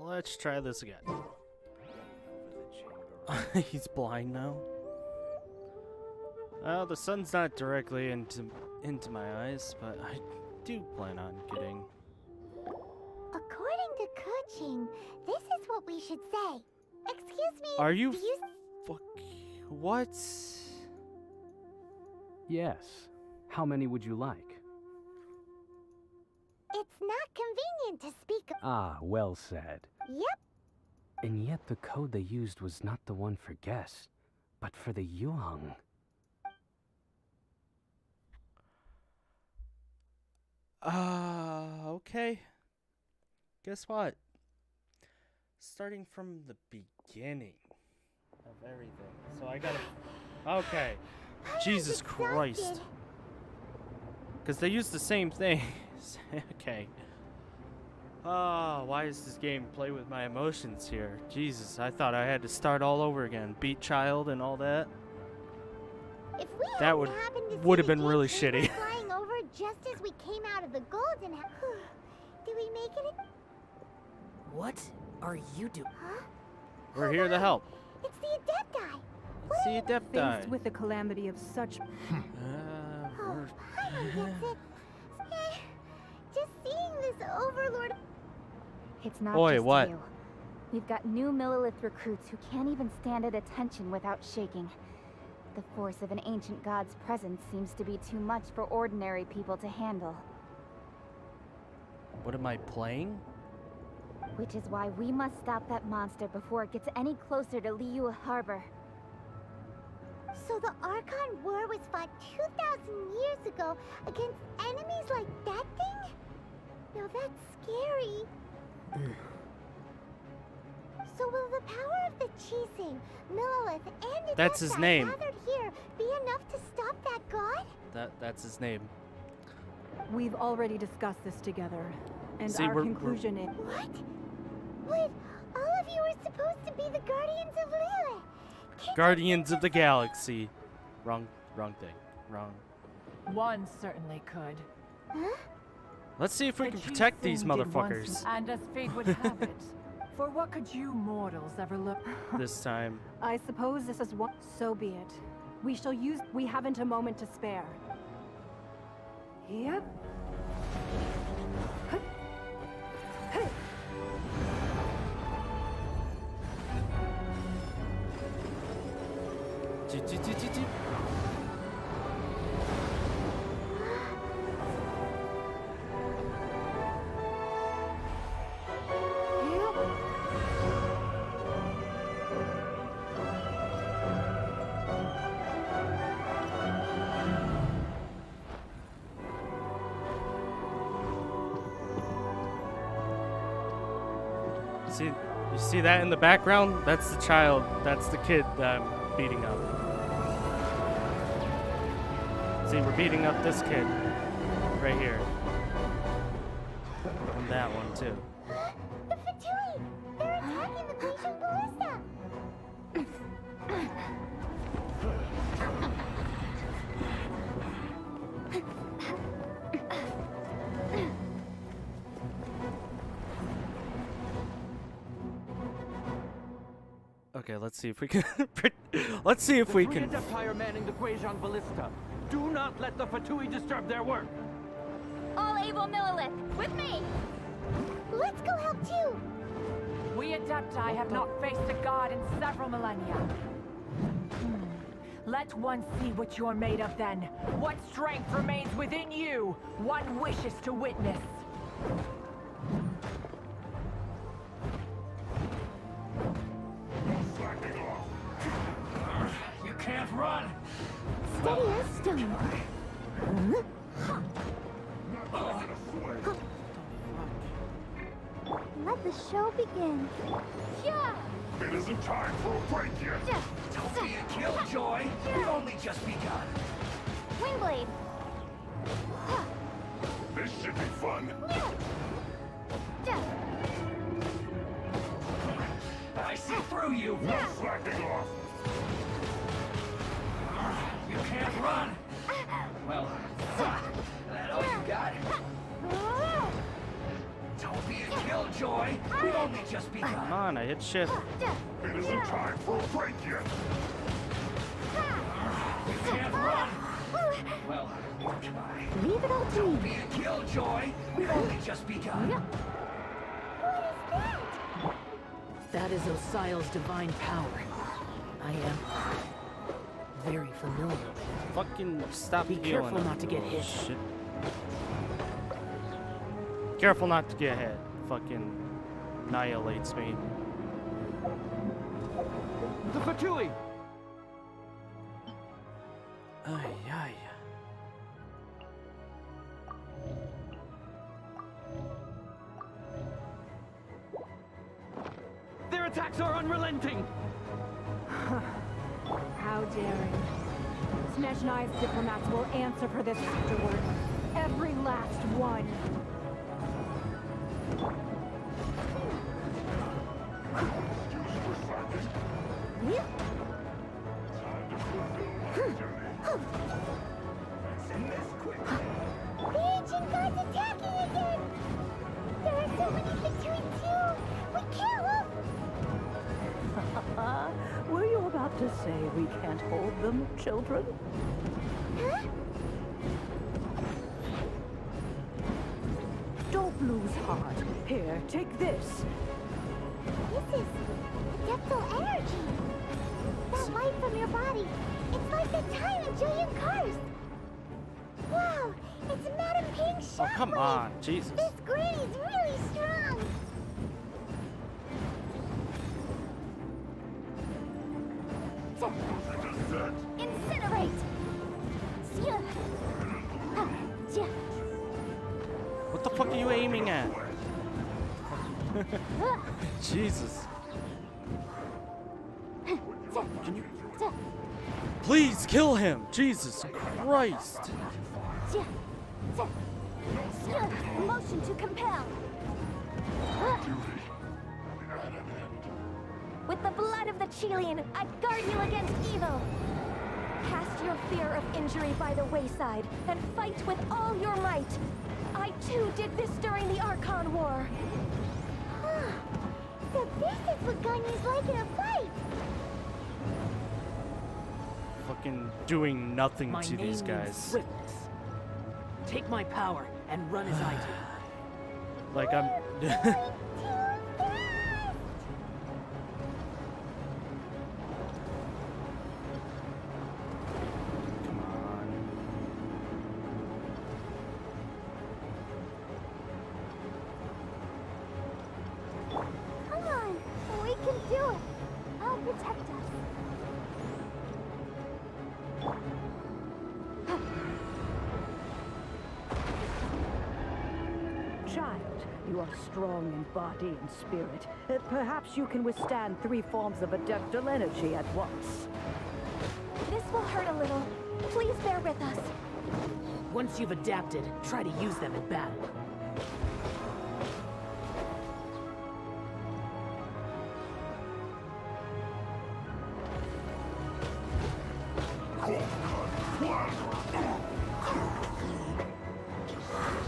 Speaker 1: Let's try this again.
Speaker 10: For the chamber.
Speaker 1: He's blind now. Well, the sun's not directly into my eyes, but I do plan on getting.
Speaker 2: According to Kuching, this is what we should say. Excuse me.
Speaker 1: Are you
Speaker 2: do you
Speaker 1: fuck? What?
Speaker 10: Yes. How many would you like?
Speaker 2: It's not convenient to speak.
Speaker 10: Ah, well said.
Speaker 2: Yep.
Speaker 10: And yet the code they used was not the one for guests, but for the Yuang.
Speaker 1: Okay. Guess what? Starting from the beginning of everything. So I gotta. Okay. Jesus Christ. Because they use the same thing. Okay. Oh, why does this game play with my emotions here? Jesus, I thought I had to start all over again. Beat child and all that.
Speaker 2: If we
Speaker 1: That would have been really shitty.
Speaker 2: Flying over just as we came out of the golden house. Did we make it?
Speaker 5: What are you doing?
Speaker 2: Huh?
Speaker 1: We're here to help.
Speaker 2: It's the Adepti.
Speaker 1: It's the Adepti.
Speaker 6: Faced with the calamity of such
Speaker 2: Oh, Paimon gets it. Just seeing this overlord.
Speaker 7: It's not
Speaker 1: Oi,
Speaker 7: just
Speaker 1: what?
Speaker 7: you. We've got new Millilith recruits who can't even stand at attention without shaking. The force of an ancient god's presence seems to be too much for ordinary people to handle.
Speaker 1: What am I playing?
Speaker 7: Which is why we must stop that monster before it gets any closer to Liyue Harbor.
Speaker 2: So the Archon War was fought 2,000 years ago against enemies like that thing? Now that's scary. So will the power of the Chising, Millilith, and Adepti
Speaker 1: That's his name.
Speaker 2: gathered here be enough to stop that god?
Speaker 1: That's his name.
Speaker 6: We've already discussed this together, and
Speaker 1: See,
Speaker 6: our
Speaker 1: we're-
Speaker 6: conclusion is
Speaker 2: What? Wait, all of you are supposed to be the Guardians of Liyue. Can't
Speaker 1: Guardians of the Galaxy. Wrong thing. Wrong.
Speaker 8: One certainly could.
Speaker 2: Huh?
Speaker 1: Let's see if we
Speaker 8: The
Speaker 1: can protect
Speaker 8: Chief
Speaker 1: these
Speaker 8: Thing did
Speaker 1: motherfuckers
Speaker 8: once, and as fate would have it, for what could you mortals ever look?
Speaker 1: this time.
Speaker 6: I suppose this is what. So be it. We shall use. We haven't a moment to spare. Yep.
Speaker 1: See, you see that in the background? That's the child. That's the kid that I'm beating up. See, we're beating up this kid right here, and that one too.
Speaker 2: The Fatui! They're attacking the Genshin Ballista!
Speaker 1: Okay, let's see if we can. Let's see if we
Speaker 9: The three
Speaker 1: can.
Speaker 9: Adepti are manning the Guizhong Ballista. Do not let the Fatui disturb their work.
Speaker 7: All able Millilith, with me!
Speaker 2: Let's go help too!
Speaker 8: We Adepti have not faced a god in several millennia. Let one see what you're made of then. What strength remains within you, one wishes to witness.
Speaker 4: Slacking off. You can't run.
Speaker 2: Steady as stone. Let the show begin. Yeah!
Speaker 4: It isn't time for a break yet.
Speaker 11: Don't be a killjoy. We've only just begun.
Speaker 2: Wingblade!
Speaker 4: This should be fun.
Speaker 11: I see through you.
Speaker 4: No slacking off.
Speaker 11: You can't run. Well, that all you got? Don't be a killjoy. We've only only just begun.
Speaker 1: Come on, I hit shift.
Speaker 4: It isn't time for a break yet.
Speaker 11: You can't run. Well, or try.
Speaker 2: Leave it all to
Speaker 11: Don't
Speaker 2: me.
Speaker 11: be a killjoy. We've only just begun.
Speaker 2: What is that?
Speaker 5: That is Osial's divine power. I am very familiar with it.
Speaker 1: Fucking stop
Speaker 5: Be
Speaker 1: healing
Speaker 5: careful
Speaker 1: him.
Speaker 5: not to get
Speaker 1: Oh,
Speaker 5: hit.
Speaker 1: Shit. Careful not to get hit. Fucking annihilates me.
Speaker 9: The Fatui!
Speaker 1: Ay, ay.
Speaker 9: Their attacks are unrelenting!
Speaker 6: How daring. Snezhnai's diplomats will answer for this afterward. Every last one.
Speaker 2: The ancient god's attacking again! There are so many between two! We can't look!
Speaker 12: Were you about to say we can't hold them, children?
Speaker 2: Huh?
Speaker 12: Don't lose heart. Here, take this.
Speaker 2: This is Adeptal energy! That light from your body, it's like the time in Julian Karst! Wow, it's Madame Ping's
Speaker 1: Oh,
Speaker 2: shockwave!
Speaker 1: come on. Jesus.
Speaker 2: This granny's really strong! Incinerate!
Speaker 1: What the fuck are you aiming at? Jesus. Can you please kill him? Jesus Christ.
Speaker 2: Motion to compel! With the blood of the Chilean, I guard you against evil! Cast your fear of injury by the wayside, and fight with all your might! I too did this during the Archon War! Huh. So this is what Ganya's like in a fight!
Speaker 1: Fucking doing nothing
Speaker 5: My
Speaker 1: to
Speaker 5: name
Speaker 1: these
Speaker 5: means
Speaker 1: guys.
Speaker 5: swiftness. Take my power and run as I do.
Speaker 1: Like I'm
Speaker 2: Too fast!
Speaker 1: Come on.
Speaker 2: Come on! We can do it! I'll protect us!
Speaker 12: Child, you are strong in body and spirit. Perhaps you can withstand 3 forms of adeptal energy at once.
Speaker 2: This will hurt a little. Please bear with us.
Speaker 5: Once you've adapted, try to use them in battle.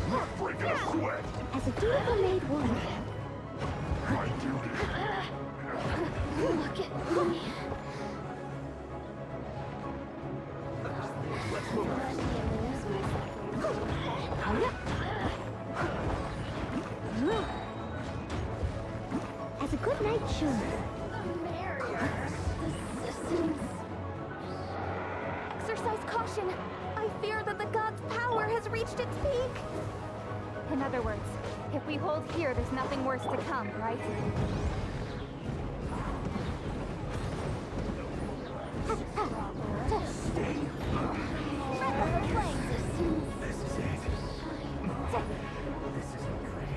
Speaker 4: Not breaking a sweat.
Speaker 2: As a dutiful maid woman.
Speaker 4: My duty.
Speaker 2: Look at me. As a good knight should. Exercise caution. I fear that the god's power has reached its peak.
Speaker 7: In other words, if we hold here, there's nothing worse to come, right?
Speaker 11: This is it. This isn't good.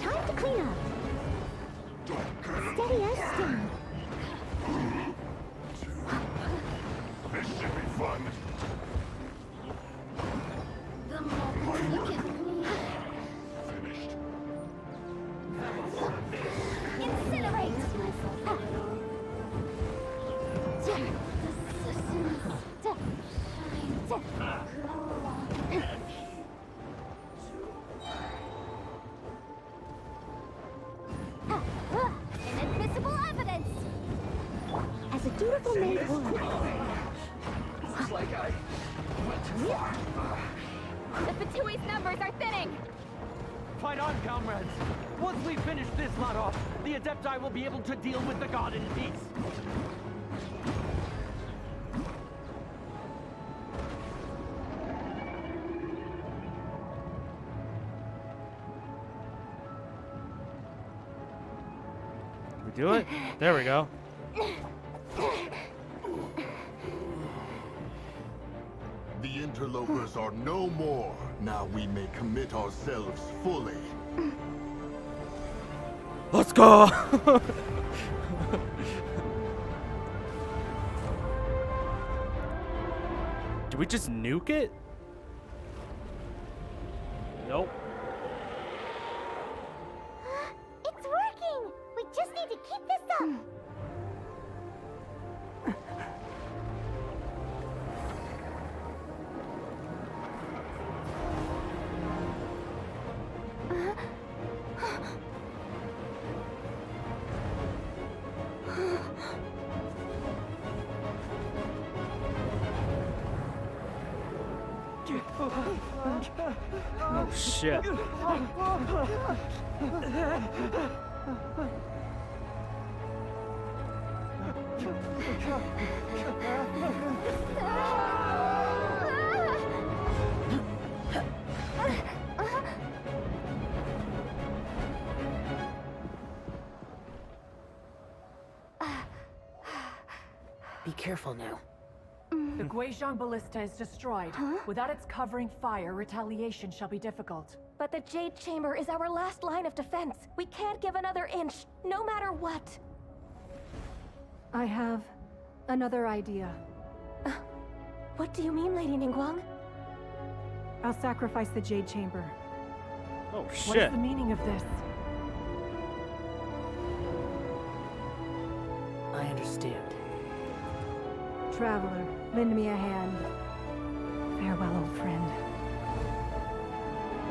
Speaker 2: Time to clean up. Steady as stone.
Speaker 4: This should be fun. Finished.
Speaker 2: Incinerate!
Speaker 11: like I went too far.
Speaker 7: The Fatui's numbers are thinning!
Speaker 9: Fight on, comrades! Once we finish this lot off, the Adepti will be able to deal with the god in peace.
Speaker 1: Did we do it? There we go.
Speaker 13: The interlopers are no more. Now we may commit ourselves fully.
Speaker 1: Let's go! Do we just nuke it? Nope.
Speaker 2: It's working! We just need to keep this up!
Speaker 1: Oh shit.
Speaker 5: Be careful now. The Guizhong Ballista is destroyed. Without its covering fire, retaliation shall be difficult.
Speaker 7: But the Jade Chamber is our last line of defense. We can't give another inch, no matter what.
Speaker 6: I have another idea.
Speaker 7: What do you mean, Lady Ningguang?
Speaker 6: I'll sacrifice the Jade Chamber.
Speaker 1: Oh
Speaker 5: What is
Speaker 1: shit.
Speaker 5: the meaning of this? I understand.
Speaker 6: Traveler, lend me a hand. Farewell, old friend.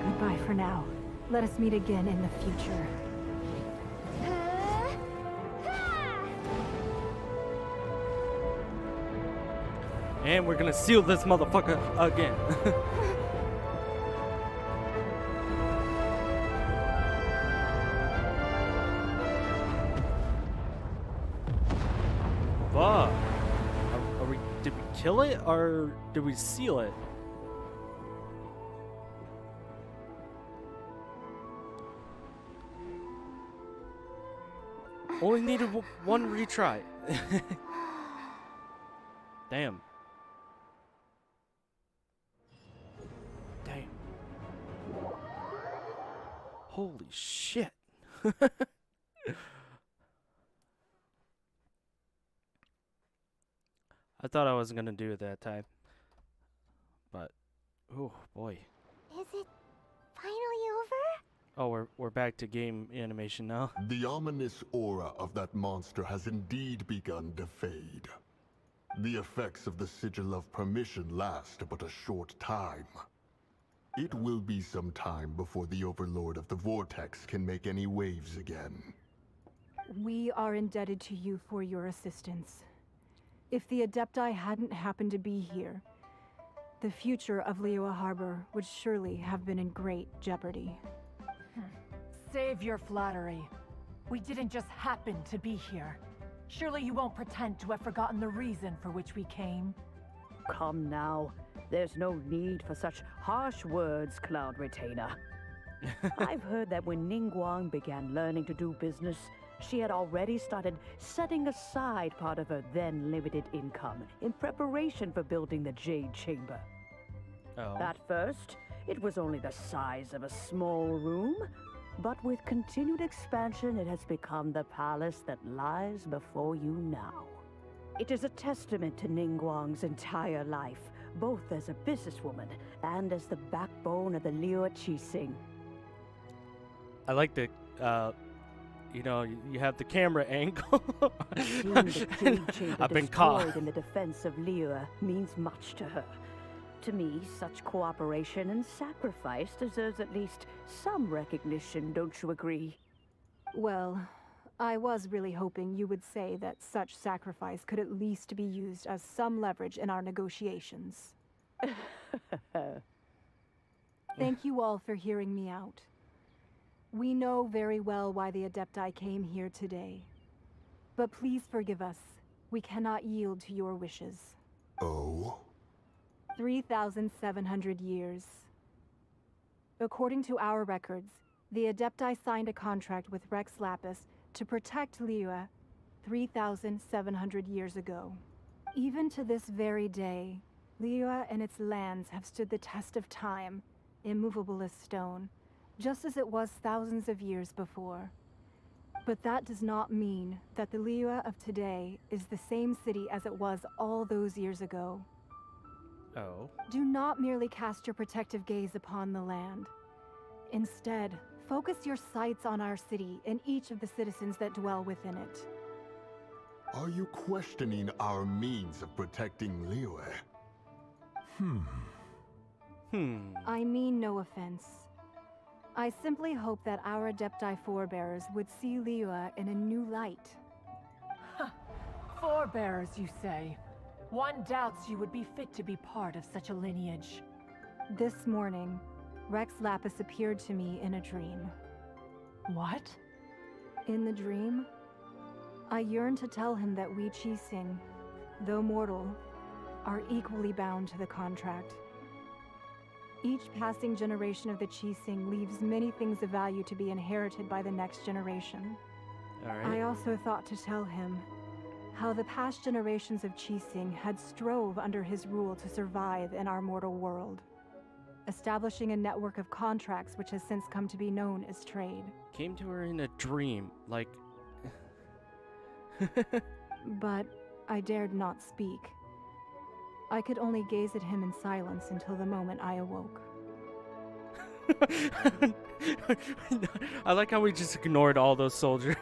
Speaker 6: Goodbye for now. Let us meet again in the future.
Speaker 1: And we're gonna seal this motherfucker again. Fuck. Did we kill it or did we seal it? Only needed one retry. Damn. Damn. Holy shit. I thought I wasn't gonna do it that time. But oh boy.
Speaker 2: Is it finally over?
Speaker 1: Oh, we're back to game animation now.
Speaker 13: The ominous aura of that monster has indeed begun to fade. The effects of the Sigil of Permission last but a short time. It will be some time before the Overlord of the Vortex can make any waves again.
Speaker 6: We are indebted to you for your assistance. If the Adepti hadn't happened to be here, the future of Liyue Harbor would surely have been in great jeopardy.
Speaker 5: Save your flattery. We didn't just happen to be here. Surely you won't pretend to have forgotten the reason for which we came.
Speaker 12: Come now. There's no need for such harsh words, Cloud Retainer. I've heard that when Ningguang began learning to do business, she had already started setting aside part of her then limited income in preparation for building the Jade Chamber.
Speaker 1: Oh.
Speaker 12: At first, it was only the size of a small room, but with continued expansion, it has become the palace that lies before you now. It is a testament to Ningguang's entire life, both as a businesswoman and as the backbone of the Liyue Qixing.
Speaker 1: I like the, you know, you have the camera angle.
Speaker 12: Seeing the Jade Chamber
Speaker 1: I've been
Speaker 12: destroyed
Speaker 1: caught.
Speaker 12: in the defense of Liyue means much to her. To me, such cooperation and sacrifice deserves at least some recognition, don't you agree?
Speaker 6: Well, I was really hoping you would say that such sacrifice could at least be used as some leverage in our negotiations. Thank you all for hearing me out. We know very well why the Adepti came here today. But please forgive us. We cannot yield to your wishes.
Speaker 13: Oh?
Speaker 6: 3,700 years. According to our records, the Adepti signed a contract with Rex Lapis to protect Liyue 3,700 years ago. Even to this very day, Liyue and its lands have stood the test of time, immovable as stone, just as it was thousands of years before. But that does not mean that the Liyue of today is the same city as it was all those years ago.
Speaker 1: Oh.
Speaker 6: Do not merely cast your protective gaze upon the land. Instead, focus your sights on our city and each of the citizens that dwell within it.
Speaker 13: Are you questioning our means of protecting Liyue?
Speaker 6: I mean no offense. I simply hope that our Adepti forebears would see Liyue in a new light.
Speaker 8: Forebearers, you say? One doubts you would be fit to be part of such a lineage.
Speaker 6: This morning, Rex Lapis appeared to me in a dream.
Speaker 8: What?
Speaker 6: In the dream, I yearned to tell him that we Qixing, though mortal, are equally bound to the contract. Each passing generation of the Qixing leaves many things of value to be inherited by the next generation.
Speaker 1: All right.
Speaker 6: I also thought to tell him how the past generations of Qixing had strove under his rule to survive in our mortal world, establishing a network of contracts which has since come to be known as trade.
Speaker 1: Came to her in a dream, like...
Speaker 6: But I dared not speak. I could only gaze at him in silence until the moment I awoke.
Speaker 1: I like how we just ignored all those soldiers.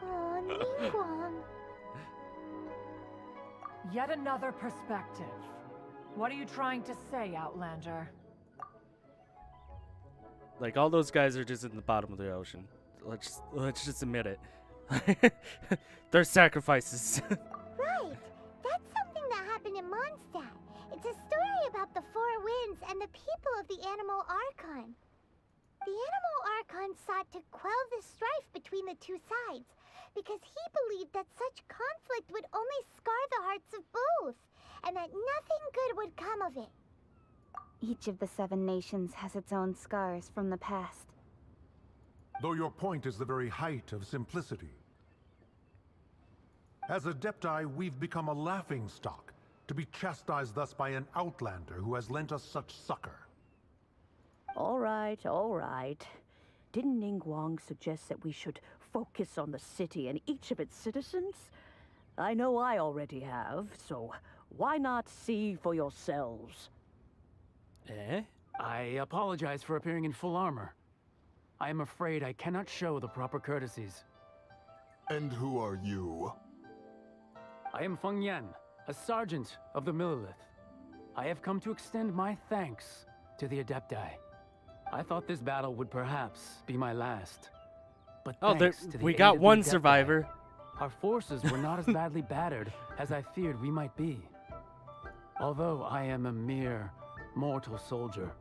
Speaker 2: Oh, Ningguang.
Speaker 8: Yet another perspective. What are you trying to say, Outlander?
Speaker 1: Like, all those guys are just in the bottom of the ocean. Let's just admit it. They're sacrifices.
Speaker 2: Right. That's something that happened in Mondstadt. It's a story about the Four Winds and the people of the animal archon. The animal archon sought to quell the strife between the two sides because he believed that such conflict would only scar the hearts of both, and that nothing good would come of it.
Speaker 7: Each of the 7 nations has its own scars from the past.
Speaker 14: Though your point is the very height of simplicity. As Adepti, we've become a laughingstock, to be chastised thus by an outlander who has lent us such succor.
Speaker 12: All right, all right. Didn't Ningguang suggest that we should focus on the city and each of its citizens? I know I already have, so why not see for yourselves?
Speaker 10: Eh? I apologize for appearing in full armor. I am afraid I cannot show the proper courtesies.
Speaker 13: And who are you?
Speaker 10: I am Feng Yan, a sergeant of the Millilith. I have come to extend my thanks to the Adepti. I thought this battle would perhaps be my last. But thanks to the
Speaker 1: we
Speaker 10: aid
Speaker 1: got
Speaker 10: of the
Speaker 1: one
Speaker 10: Adepti,
Speaker 1: survivor.
Speaker 10: our forces were not as badly battered as I feared we might be. Although I am a mere mortal soldier,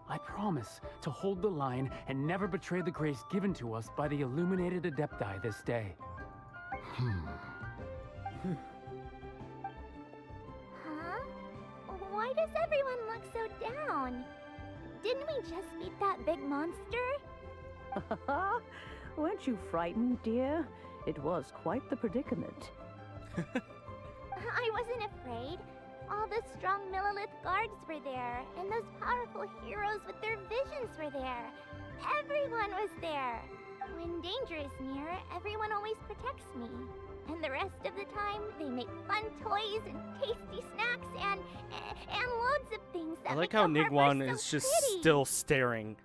Speaker 10: I promise to hold the line and never betray the grace given to us by the illuminated Adepti this day.
Speaker 2: Huh? Why does everyone look so down? Didn't we just beat that big monster?
Speaker 12: Weren't you frightened, dear? It was quite the predicament.
Speaker 2: I wasn't afraid. All the strong Millilith guards were there, and those powerful heroes with their visions were there. Everyone was there. When danger is near, everyone always protects me. And the rest of the time, they make fun toys and tasty snacks and loads of things that
Speaker 1: I like
Speaker 2: make
Speaker 1: how
Speaker 2: the harbor
Speaker 1: Ningguang
Speaker 2: so
Speaker 1: is just
Speaker 2: pretty.
Speaker 1: still staring.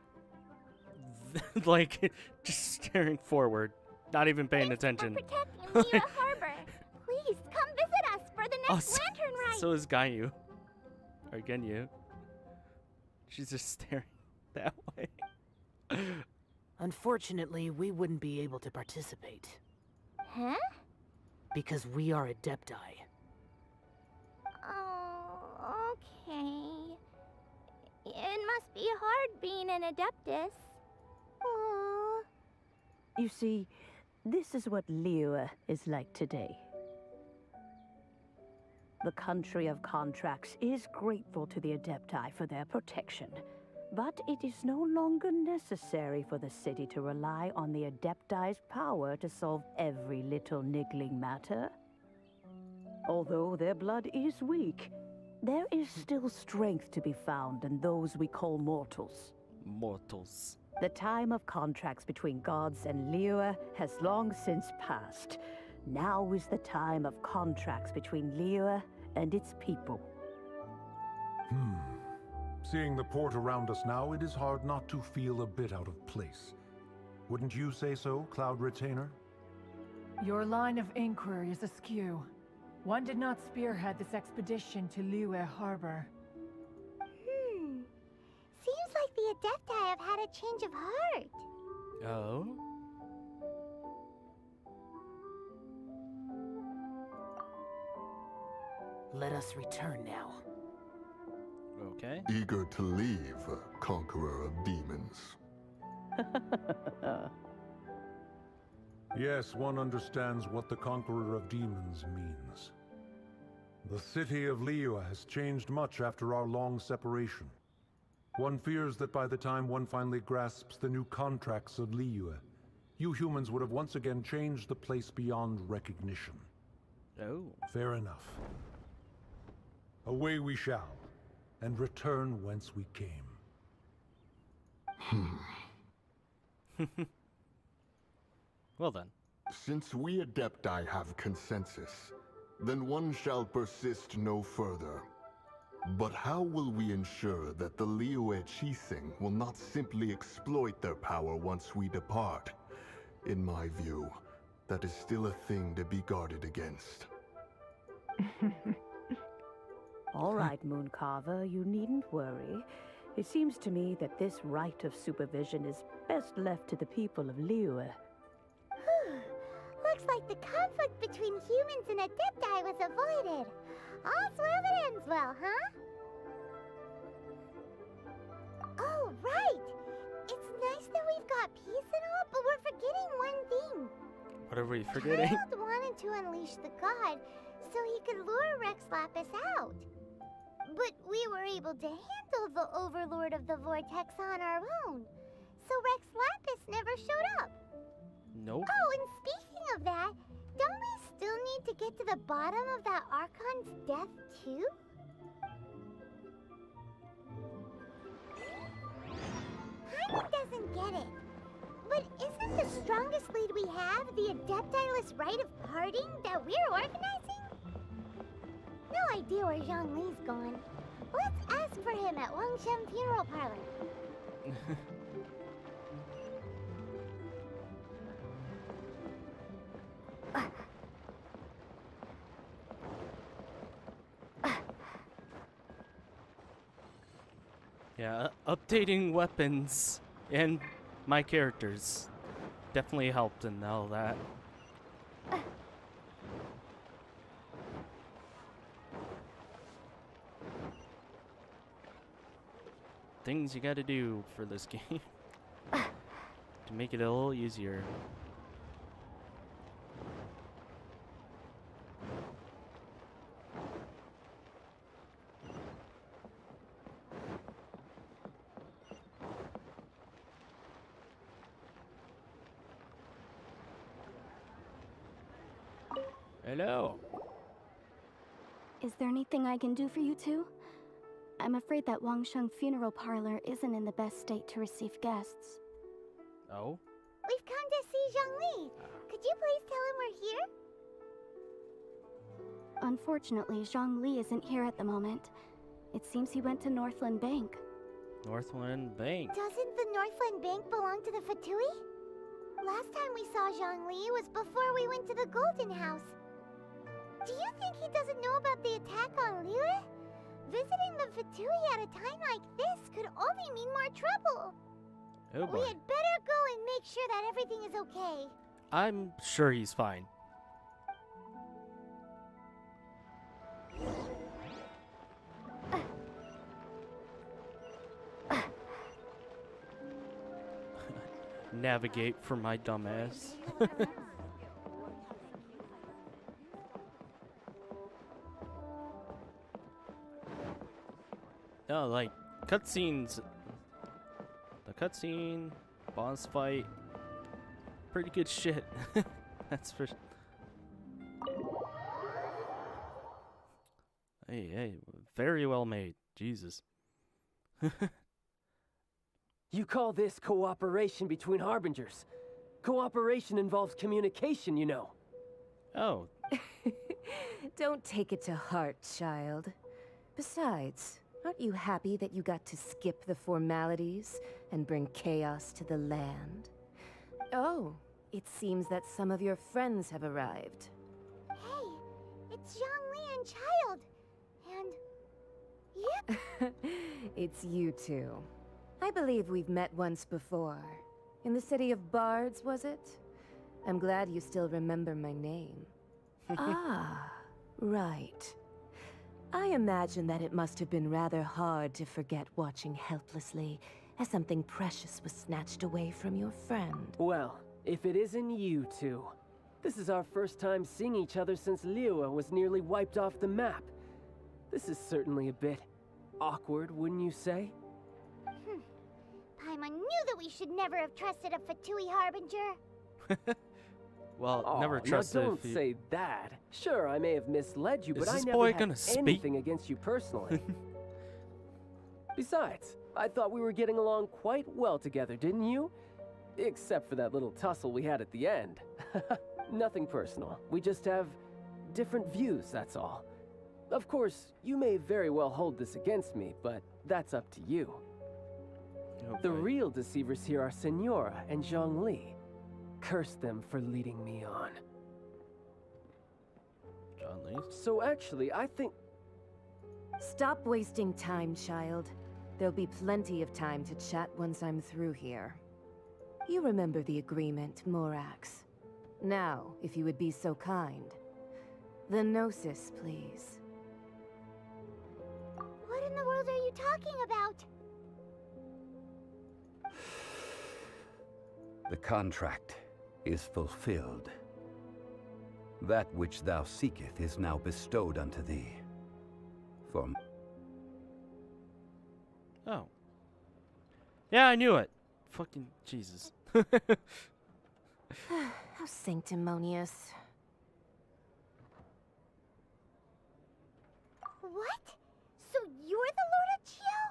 Speaker 1: Like, just staring forward. Not even paying attention.
Speaker 2: Protecting Liyue Harbor. Please come visit us for the next
Speaker 1: so,
Speaker 2: lantern ride.
Speaker 1: so is Ganyu. Or Genyu. She's just staring that way.
Speaker 5: Unfortunately, we wouldn't be able to participate.
Speaker 2: Huh?
Speaker 5: Because we are Adepti.
Speaker 2: Oh, okay. It must be hard being an Adeptus. Aww.
Speaker 12: You see, this is what Liyue is like today. The country of contracts is grateful to the Adepti for their protection, but it is no longer necessary for the city to rely on the Adepti's power to solve every little niggling matter. Although their blood is weak, there is still strength to be found in those we call mortals.
Speaker 1: Mortals.
Speaker 12: The time of contracts between gods and Liyue has long since passed. Now is the time of contracts between Liyue and its people.
Speaker 14: Seeing the port around us now, it is hard not to feel a bit out of place. Wouldn't you say so, Cloud Retainer?
Speaker 8: Your line of inquiry is askew. One did not spearhead this expedition to Liyue Harbor.
Speaker 2: Seems like the Adepti have had a change of heart.
Speaker 1: Oh?
Speaker 5: Let us return now.
Speaker 1: Okay.
Speaker 13: Eager to leave, conqueror of demons.
Speaker 14: Yes, one understands what the Conqueror of Demons means. The city of Liyue has changed much after our long separation. One fears that by the time one finally grasps the new contracts of Liyue, you humans would have once again changed the place beyond recognition.
Speaker 1: Oh.
Speaker 14: Fair enough. Away we shall, and return whence we came.
Speaker 1: Well then.
Speaker 13: Since we Adepti have consensus, then one shall persist no further. But how will we ensure that the Liyue Chising will not simply exploit their power once we depart? In my view, that is still a thing to be guarded against.
Speaker 12: All right, Mooncarver, you needn't worry. It seems to me that this right of supervision is best left to the people of Liyue.
Speaker 2: Looks like the conflict between humans and Adepti was avoided. All's well that ends well, huh? Oh, right! It's nice that we've got peace and all, but we're forgetting one thing.
Speaker 1: What are we forgetting?
Speaker 2: Child wanted to unleash the god so he could lure Rex Lapis out. But we were able to handle the Overlord of the Vortex on our own. So Rex Lapis never showed up.
Speaker 1: Nope.
Speaker 2: Oh, and speaking of that, don't we still need to get to the bottom of that Archon's death, too? Jaime doesn't get it. But isn't the strongest lead we have the Adepti-less rite of parting that we're organizing? No idea where Zhongli's gone. Let's ask for him at Wangshen Funeral Parlor.
Speaker 1: Yeah, updating weapons and my characters definitely helped in all that. Things you gotta do for this game to make it a little easier. Hello.
Speaker 7: Is there anything I can do for you two? I'm afraid that Wangsheng Funeral Parlor isn't in the best state to receive guests.
Speaker 1: Oh?
Speaker 2: We've come to see Zhongli. Could you please tell him we're here?
Speaker 7: Unfortunately, Zhongli isn't here at the moment. It seems he went to Northland Bank.
Speaker 1: Northland Bank.
Speaker 2: Doesn't the Northland Bank belong to the Fatui? Last time we saw Zhongli was before we went to the Golden House. Do you think he doesn't know about the attack on Liyue? Visiting the Fatui at a time like this could only mean more trouble.
Speaker 1: Oh
Speaker 2: We
Speaker 1: boy.
Speaker 2: had better go and make sure that everything is okay.
Speaker 1: I'm sure he's fine. Navigate for my dumbass. No, like cutscenes. The cutscene, boss fight, pretty good shit. That's for. Hey, very well made. Jesus.
Speaker 3: You call this cooperation between Harbingers? Cooperation involves communication, you know.
Speaker 1: Oh.
Speaker 15: Don't take it to heart, child. Besides, aren't you happy that you got to skip the formalities and bring chaos to the land? Oh, it seems that some of your friends have arrived.
Speaker 2: Hey, it's Zhongli and Child. And... yep.
Speaker 15: It's you two. I believe we've met once before. In the city of Bards, was it? I'm glad you still remember my name. Ah, right. I imagine that it must have been rather hard to forget watching helplessly as something precious was snatched away from your friend.
Speaker 3: Well, if it isn't you two. This is our first time seeing each other since Liyue was nearly wiped off the map. This is certainly a bit awkward, wouldn't you say?
Speaker 2: Paimon knew that we should never have trusted a Fatui Harbinger.
Speaker 1: Well, never
Speaker 3: now
Speaker 1: trusted.
Speaker 3: don't say that. Sure, I may have misled you,
Speaker 1: Is
Speaker 3: but I
Speaker 1: this
Speaker 3: never
Speaker 1: boy
Speaker 3: had
Speaker 1: gonna speak?
Speaker 3: anything against you personally. Besides, I thought we were getting along quite well together, didn't you? Except for that little tussle we had at the end. Nothing personal. We just have different views, that's all. Of course, you may very well hold this against me, but that's up to you.
Speaker 1: Oh,
Speaker 3: The
Speaker 1: boy.
Speaker 3: real deceivers here are Senora and Zhongli. Curse them for leading me on.
Speaker 1: John Lee.
Speaker 3: So actually, I think...
Speaker 15: Stop wasting time, child. There'll be plenty of time to chat once I'm through here. You remember the agreement, Morax. Now, if you would be so kind. The Gnosis, please.
Speaker 2: What in the world are you talking about?
Speaker 11: The contract is fulfilled. That which thou seeketh is now bestowed unto thee.
Speaker 1: Oh. Yeah, I knew it. Fucking Jesus.
Speaker 15: How sanctimonious.
Speaker 2: What? So you're the Lord of Chio?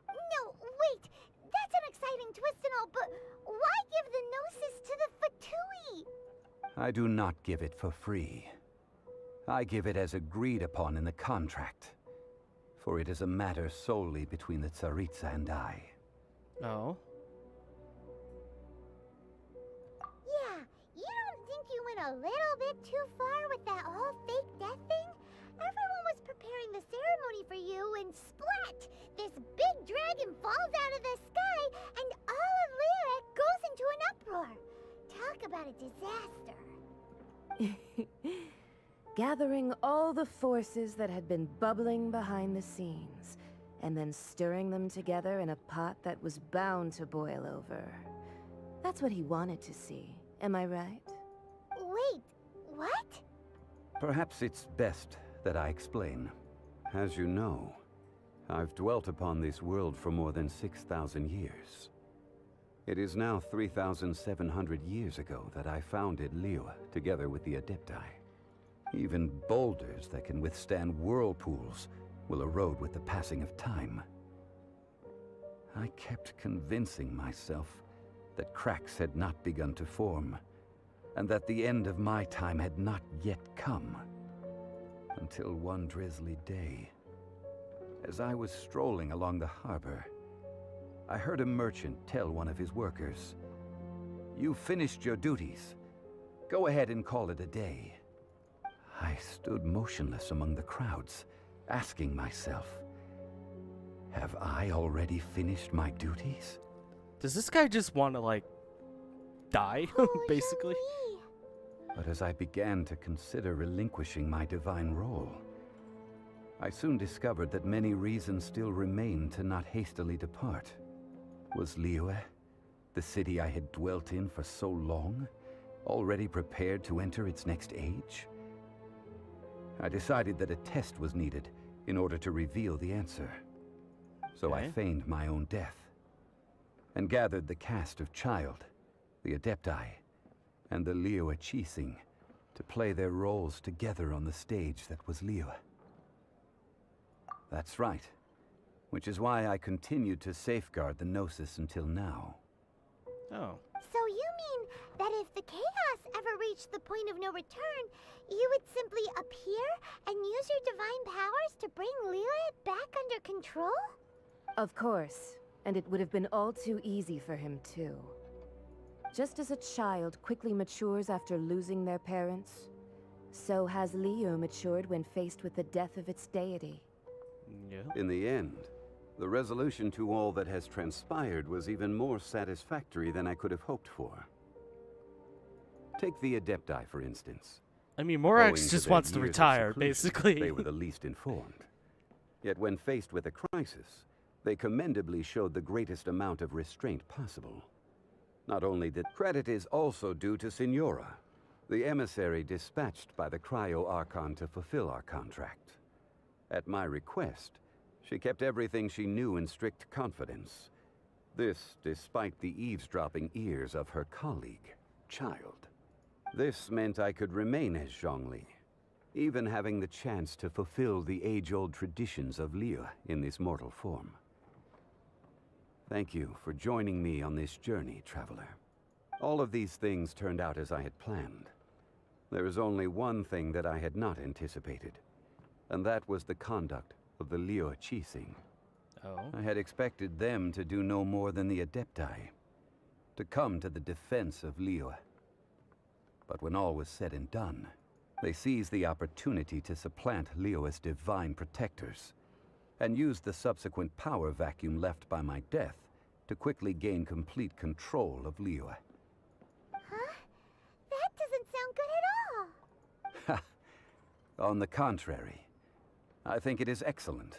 Speaker 2: No, wait. That's an exciting twist and all, but why give the Gnosis to the Fatui?
Speaker 11: I do not give it for free. I give it as agreed upon in the contract. For it is a matter solely between the Tsaritsa and I.
Speaker 1: Oh.
Speaker 2: Yeah, you don't think you went a little bit too far with that whole fake death thing? Everyone was preparing the ceremony for you, and splat! This big dragon falls out of the sky, and all of Lyric goes into an uproar. Talk about a disaster.
Speaker 15: Gathering all the forces that had been bubbling behind the scenes, and then stirring them together in a pot that was bound to boil over. That's what he wanted to see, am I right?
Speaker 2: Wait, what?
Speaker 11: Perhaps it's best that I explain. As you know, I've dwelt upon this world for more than 6,000 years. It is now 3,700 years ago that I founded Liyue together with the Adepti. Even boulders that can withstand whirlpools will erode with the passing of time. I kept convincing myself that cracks had not begun to form, and that the end of my time had not yet come. Until one drizzly day, as I was strolling along the harbor, I heard a merchant tell one of his workers, "You finished your duties. Go ahead and call it a day." I stood motionless among the crowds, asking myself, have I already finished my duties?
Speaker 1: Does this guy just want to, like, die, basically?
Speaker 11: But as I began to consider relinquishing my divine role, I soon discovered that many reasons still remained to not hastily depart. Was Liyue, the city I had dwelt in for so long, already prepared to enter its next age? I decided that a test was needed in order to reveal the answer. So I feigned my own death, and gathered the cast of Child, the Adepti, and the Liyue Qixing to play their roles together on the stage that was Liyue. That's right, which is why I continued to safeguard the Gnosis until now.
Speaker 1: Oh.
Speaker 2: So you mean that if the chaos ever reached the point of no return, you would simply appear and use your divine powers to bring Liyue back under control?
Speaker 15: Of course, and it would have been all too easy for him too. Just as a child quickly matures after losing their parents, so has Liyue matured when faced with the death of its deity.
Speaker 1: Yeah.
Speaker 11: In the end, the resolution to all that has transpired was even more satisfactory than I could have hoped for. Take the Adepti, for instance.
Speaker 1: I mean, Morax just wants to retire, basically.
Speaker 11: They were the least informed. Yet when faced with a crisis, they commendably showed the greatest amount of restraint possible. Not only did credit is also due to Signora, the emissary dispatched by the Cryo-Archon to fulfill our contract. At my request, she kept everything she knew in strict confidence. This despite the eavesdropping ears of her colleague, Child. This meant I could remain as Zhongli, even having the chance to fulfill the age-old traditions of Liyue in this mortal form. Thank you for joining me on this journey, Traveler. All of these things turned out as I had planned. There is only one thing that I had not anticipated, and that was the conduct of the Liyue Qixing.
Speaker 1: Oh.
Speaker 11: I had expected them to do no more than the Adepti, to come to the defense of Liyue. But when all was said and done, they seized the opportunity to supplant Liyue as divine protectors, and used the subsequent power vacuum left by my death to quickly gain complete control of Liyue.
Speaker 2: Huh? That doesn't sound good at all.
Speaker 11: On the contrary, I think it is excellent.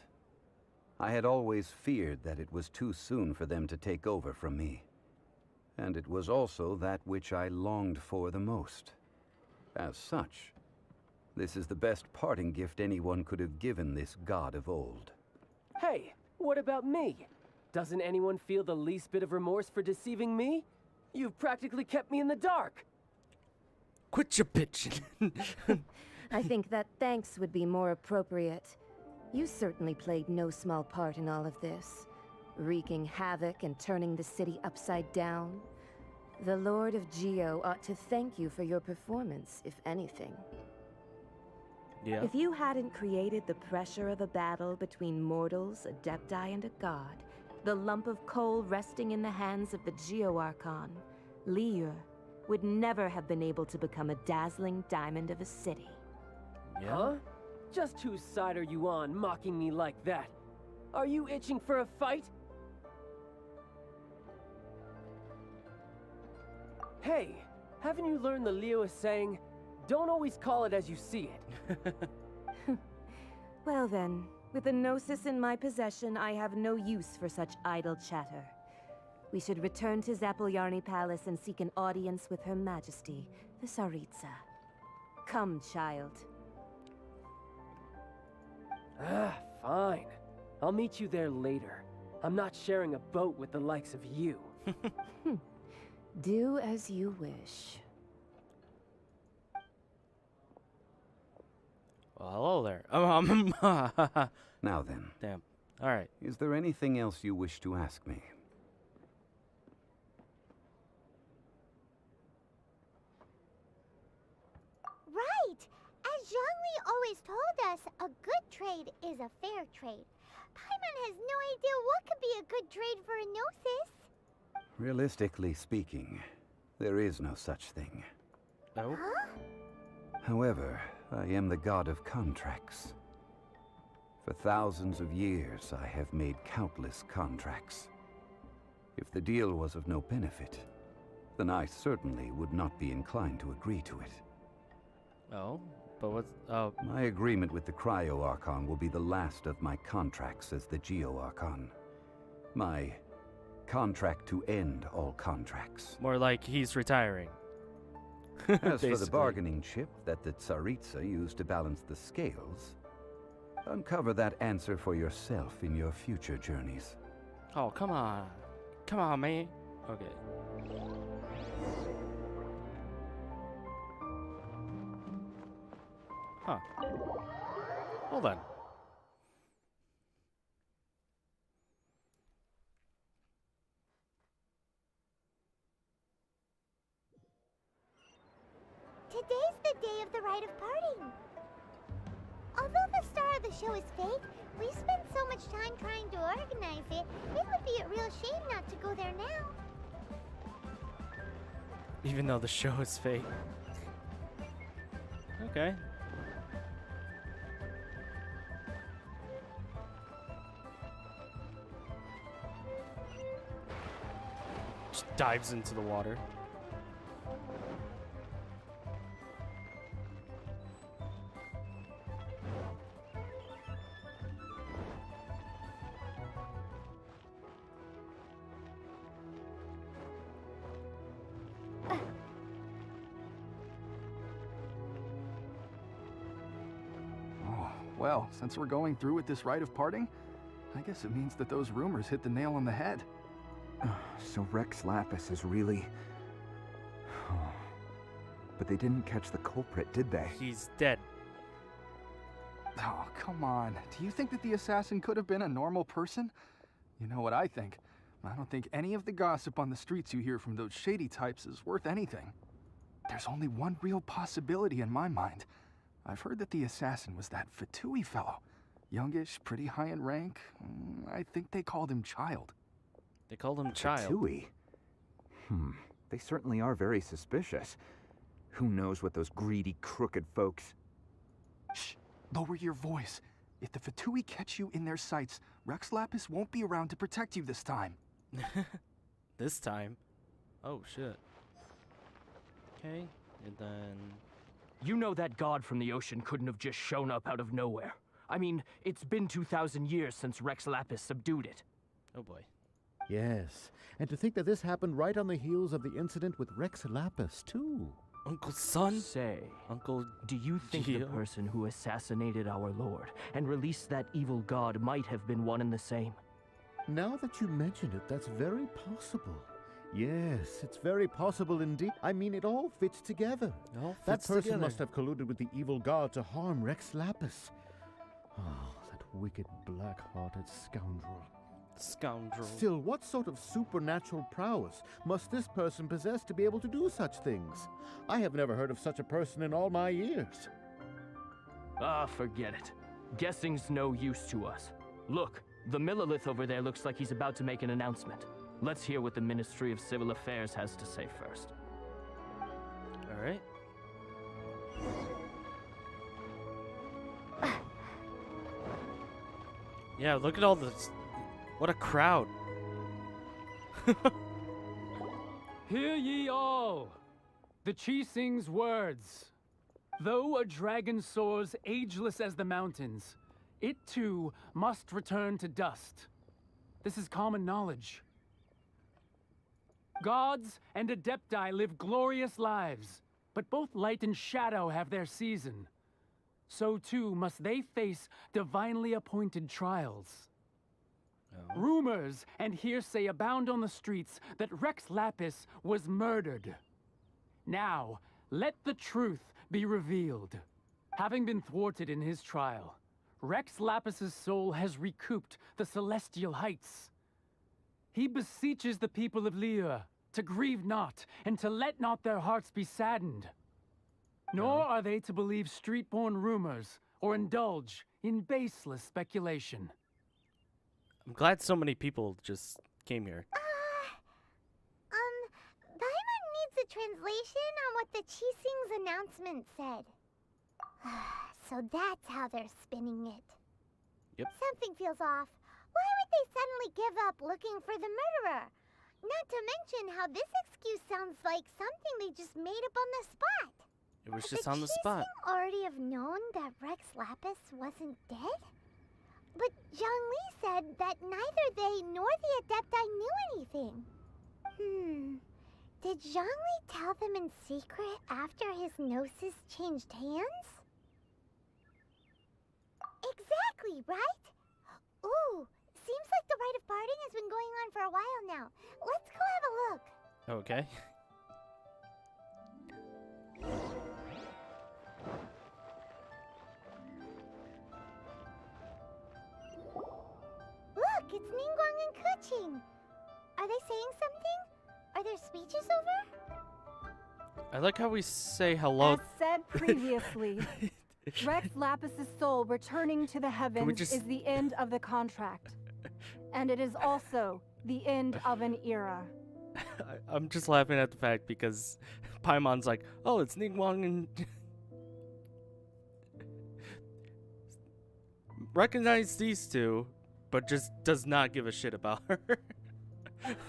Speaker 11: I had always feared that it was too soon for them to take over from me. And it was also that which I longed for the most. As such, this is the best parting gift anyone could have given this god of old.
Speaker 3: Hey, what about me? Doesn't anyone feel the least bit of remorse for deceiving me? You've practically kept me in the dark.
Speaker 1: Quit your bitching.
Speaker 15: I think that thanks would be more appropriate. You certainly played no small part in all of this, wreaking havoc and turning the city upside down. The Lord of Geo ought to thank you for your performance, if anything.
Speaker 1: Yeah.
Speaker 15: If you hadn't created the pressure of a battle between mortals, Adepti, and a god, the lump of coal resting in the hands of the Geo-Archon, Liyue, would never have been able to become a dazzling diamond of a city.
Speaker 1: Yeah?
Speaker 3: Huh? Just whose side are you on, mocking me like that? Are you itching for a fight? Hey, haven't you learned the Liyue saying, don't always call it as you see it?
Speaker 15: Well then, with the Gnosis in my possession, I have no use for such idle chatter. We should return to Zapoljarny Palace and seek an audience with Her Majesty, the Tsaritsa. Come, Child.
Speaker 3: Ah, fine. I'll meet you there later. I'm not sharing a boat with the likes of you.
Speaker 15: Do as you wish.
Speaker 1: Well, hello there.
Speaker 11: Now then.
Speaker 1: Damn. Alright.
Speaker 11: Is there anything else you wish to ask me?
Speaker 2: Right! As Zhongli always told us, a good trade is a fair trade. Paimon has no idea what could be a good trade for a Gnosis.
Speaker 11: Realistically speaking, there is no such thing.
Speaker 1: No?
Speaker 2: Huh?
Speaker 11: However, I am the god of contracts. For thousands of years, I have made countless contracts. If the deal was of no benefit, then I certainly would not be inclined to agree to it.
Speaker 1: Oh, but what's... Oh.
Speaker 11: My agreement with the Cryo Archon will be the last of my contracts as the Geo Archon. My contract to end all contracts.
Speaker 1: More like he's retiring.
Speaker 11: As for the bargaining chip that the Tsaritsa used to balance the scales, uncover that answer for yourself in your future journeys.
Speaker 1: Oh, come on. Come on, man. Okay. Huh. Hold on.
Speaker 2: Today's the day of the rite of parting. Although the star of the show is fake, we spent so much time trying to organize it, it would be a real shame not to go there now.
Speaker 1: Even though the show is fake. Okay. Just dives into the water.
Speaker 16: Well, since we're going through with this rite of parting, I guess it means that those rumors hit the nail on the head.
Speaker 17: So Rex Lapis is really... But they didn't catch the culprit, did they?
Speaker 1: He's dead.
Speaker 16: Oh, come on. Do you think that the assassin could have been a normal person? You know what I think. I don't think any of the gossip on the streets you hear from those shady types is worth anything. There's only one real possibility in my mind. I've heard that the assassin was that Fatui fellow. Youngish, pretty high in rank. I think they called him Child.
Speaker 1: They called him Child?
Speaker 17: Fatui? They certainly are very suspicious. Who knows what those greedy, crooked folks...
Speaker 16: Shh! Lower your voice. If the Fatui catch you in their sights, Rex Lapis won't be around to protect you this time.
Speaker 1: This time? Oh, shit. Okay, and then...
Speaker 18: You know that god from the ocean couldn't have just shown up out of nowhere. I mean, it's been 2,000 years since Rex Lapis subdued it.
Speaker 1: Oh boy.
Speaker 19: Yes, and to think that this happened right on the heels of the incident with Rex Lapis, too.
Speaker 1: Uncle Son?
Speaker 18: Say,
Speaker 1: Uncle
Speaker 18: do you think the person who assassinated our lord and released that evil god might have been one and the same?
Speaker 19: Now that you mention it, that's very possible. Yes, it's very possible indeed. I mean, it all fits together. That person must have colluded with the evil god to harm Rex Lapis. Oh, that wicked, black-hearted scoundrel.
Speaker 1: Scoundrel.
Speaker 19: Still, what sort of supernatural prowess must this person possess to be able to do such things? I have never heard of such a person in all my years.
Speaker 18: Ah, forget it. Guessing's no use to us. Look, the Millilith over there looks like he's about to make an announcement. Let's hear what the Ministry of Civil Affairs has to say first.
Speaker 1: All right. Yeah, look at all this. What a crowd.
Speaker 10: Hear ye all, the Chising's words. Though a dragon soars ageless as the mountains, it too must return to dust. This is common knowledge. Gods and Adepti live glorious lives, but both light and shadow have their season. So too must they face divinely appointed trials. Rumors and hearsay abound on the streets that Rex Lapis was murdered. Now, let the truth be revealed. Having been thwarted in his trial, Rex Lapis's soul has recouped the celestial heights. He beseeches the people of Liyue to grieve not, and to let not their hearts be saddened. Nor are they to believe street-born rumors, or indulge in baseless speculation.
Speaker 1: I'm glad so many people just came here.
Speaker 2: Paimon needs a translation on what the Chising's announcement said. So that's how they're spinning it.
Speaker 1: Yep.
Speaker 2: Something feels off. Why would they suddenly give up looking for the murderer? Not to mention how this excuse sounds like something they just made up on the spot.
Speaker 1: It was just on the spot.
Speaker 2: Qixing already have known that Rex Lapis wasn't dead? But Zhongli said that neither they nor the Adepti knew anything. Did Zhongli tell them in secret after his gnosis changed hands? Exactly, right? Ooh, seems like the rite of parting has been going on for a while now. Let's go have a look.
Speaker 1: Okay.
Speaker 2: Look, it's Ningguang and Keqing. Are they saying something? Are their speeches over?
Speaker 1: I like how we say hello.
Speaker 6: As said previously, Rex Lapis's soul returning to the heavens is the end of the contract. And it is also the end of an era.
Speaker 1: I'm just laughing at the fact because Paimon's like, oh, it's Ningguang and... recognize these two, but just does not give a shit about her.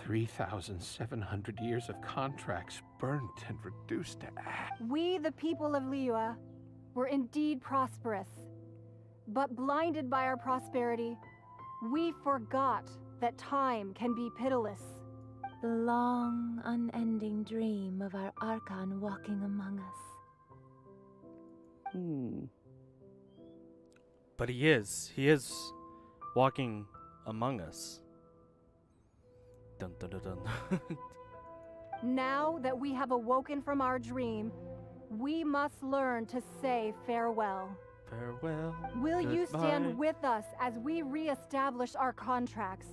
Speaker 20: 3,700 years of contracts burnt and reduced to ash.
Speaker 6: We, the people of Liyue, were indeed prosperous. But blinded by our prosperity, we forgot that time can be pitiless.
Speaker 15: The long, unending dream of our archon walking among us.
Speaker 1: But he is walking among us. Dun, dun, dun, dun.
Speaker 6: Now that we have awoken from our dream, we must learn to say farewell.
Speaker 1: Farewell.
Speaker 6: Will you
Speaker 1: goodbye.
Speaker 6: stand with us as we re-establish our contracts?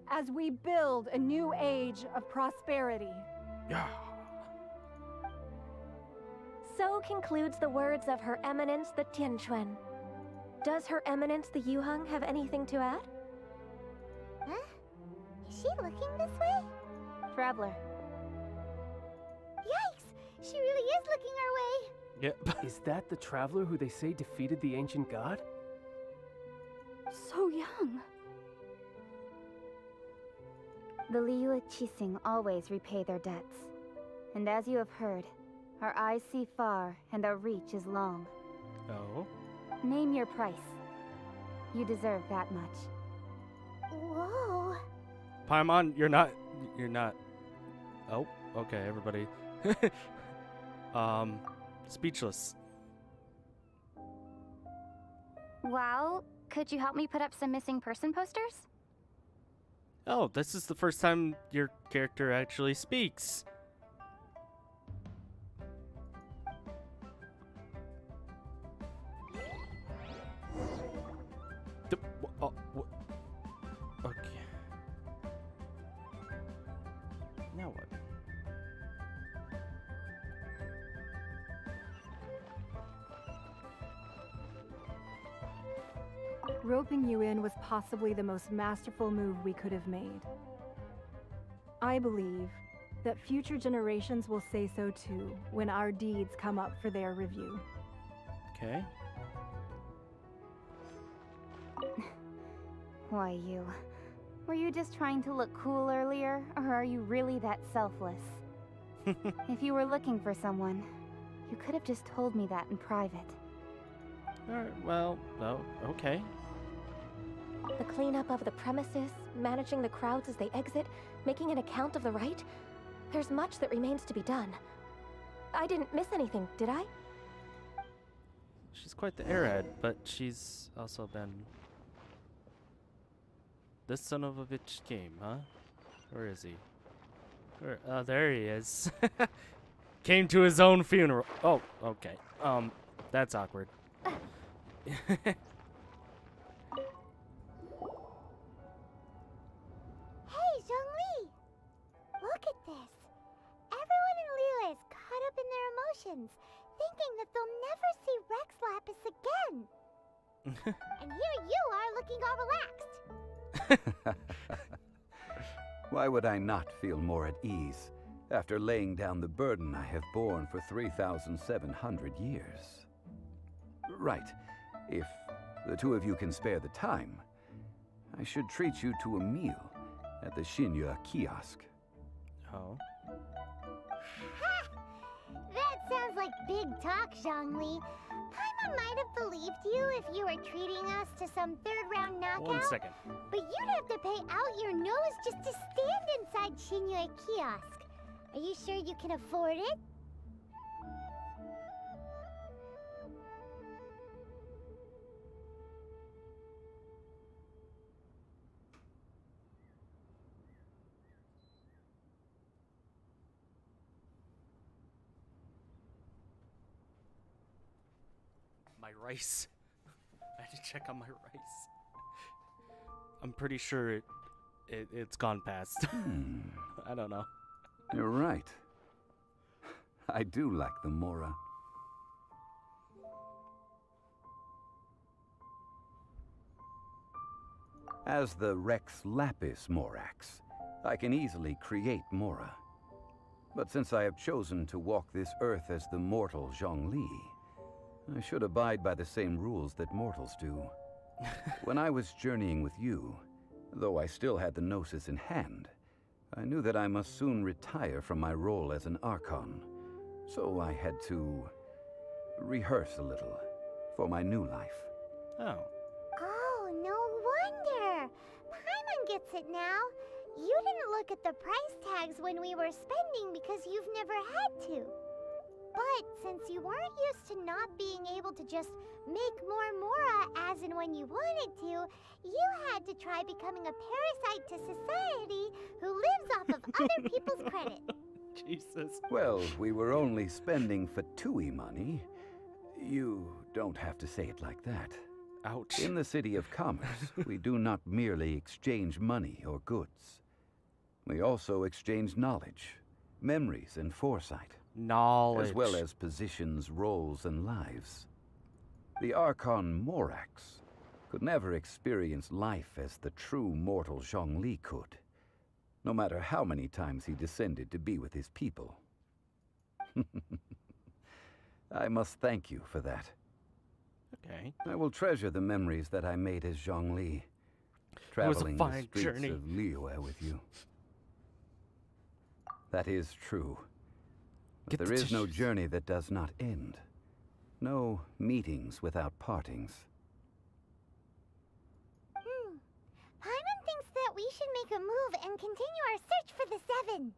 Speaker 6: As we build a new age of prosperity?
Speaker 1: Yeah.
Speaker 7: So concludes the words of Her Eminence the Tianquan. Does Her Eminence the Yuheng have anything to add?
Speaker 2: Huh? Is she looking this way?
Speaker 7: Traveler.
Speaker 2: Yikes! She really is looking our way.
Speaker 1: Yep.
Speaker 3: Is that the traveler who they say defeated the ancient god?
Speaker 7: So young. The Liyue Qixing always repay their debts. And as you have heard, our eyes see far and our reach is long.
Speaker 1: Oh?
Speaker 7: Name your price. You deserve that much.
Speaker 2: Whoa.
Speaker 1: Paimon, you're not. Oh, okay, everybody. Speechless.
Speaker 7: Well, could you help me put up some missing person posters?
Speaker 1: Oh, this is the first time your character actually speaks. Okay. Now what?
Speaker 6: Roping you in was possibly the most masterful move we could have made. I believe that future generations will say so too when our deeds come up for their review.
Speaker 1: Okay.
Speaker 7: Why you? Were you just trying to look cool earlier, or are you really that selfless? If you were looking for someone, you could have just told me that in private.
Speaker 1: Alright, well, no, okay.
Speaker 7: The cleanup of the premises, managing the crowds as they exit, making an account of the rite. There's much that remains to be done. I didn't miss anything, did I?
Speaker 1: She's quite the airhead, but she's also been... This son of a bitch came, huh? Where is he? Where? Oh, there he is. Came to his own funeral. Oh, okay. That's awkward.
Speaker 2: Hey, Zhongli! Look at this. Everyone in Liyue is caught up in their emotions, thinking that they'll never see Rex Lapis again. And here you are looking all relaxed.
Speaker 11: Why would I not feel more at ease after laying down the burden I have borne for 3,700 years? Right. If the two of you can spare the time, I should treat you to a meal at the Shinya kiosk.
Speaker 1: Oh.
Speaker 2: That sounds like big talk, Zhongli. Paimon might have believed you if you were treating us to some third-round knockout.
Speaker 1: 1 second.
Speaker 2: But you'd have to pay out your nose just to stand inside Shinya kiosk. Are you sure you can afford it?
Speaker 1: My rice. I had to check on my rice. I'm pretty sure it's gone past. I don't know.
Speaker 11: You're right. I do like the Mora. As the Rex Lapis Morax, I can easily create Mora. But since I have chosen to walk this earth as the mortal Zhongli, I should abide by the same rules that mortals do. When I was journeying with you, though I still had the Gnosis in hand, I knew that I must soon retire from my role as an archon. So I had to rehearse a little for my new life.
Speaker 1: Oh.
Speaker 2: Oh, no wonder. Paimon gets it now. You didn't look at the price tags when we were spending because you've never had to. But since you weren't used to not being able to just make more Mora as and when you wanted to, you had to try becoming a parasite to society who lives off of other people's credit.
Speaker 1: Jesus.
Speaker 11: Well, we were only spending Fatui money. You don't have to say it like that.
Speaker 1: Ouch.
Speaker 11: In the City of Commerce, we do not merely exchange money or goods. We also exchange knowledge, memories, and foresight.
Speaker 1: Knowledge.
Speaker 11: As well as positions, roles, and lives. The Archon Morax could never experience life as the true mortal Zhongli could, no matter how many times he descended to be with his people. I must thank you for that.
Speaker 1: Okay.
Speaker 11: I will treasure the memories that I made as Zhongli, traveling the streets of Liyue with you. That is true. But there is no journey that does not end. No meetings without partings.
Speaker 2: Paimon thinks that we should make a move and continue our search for the Seven.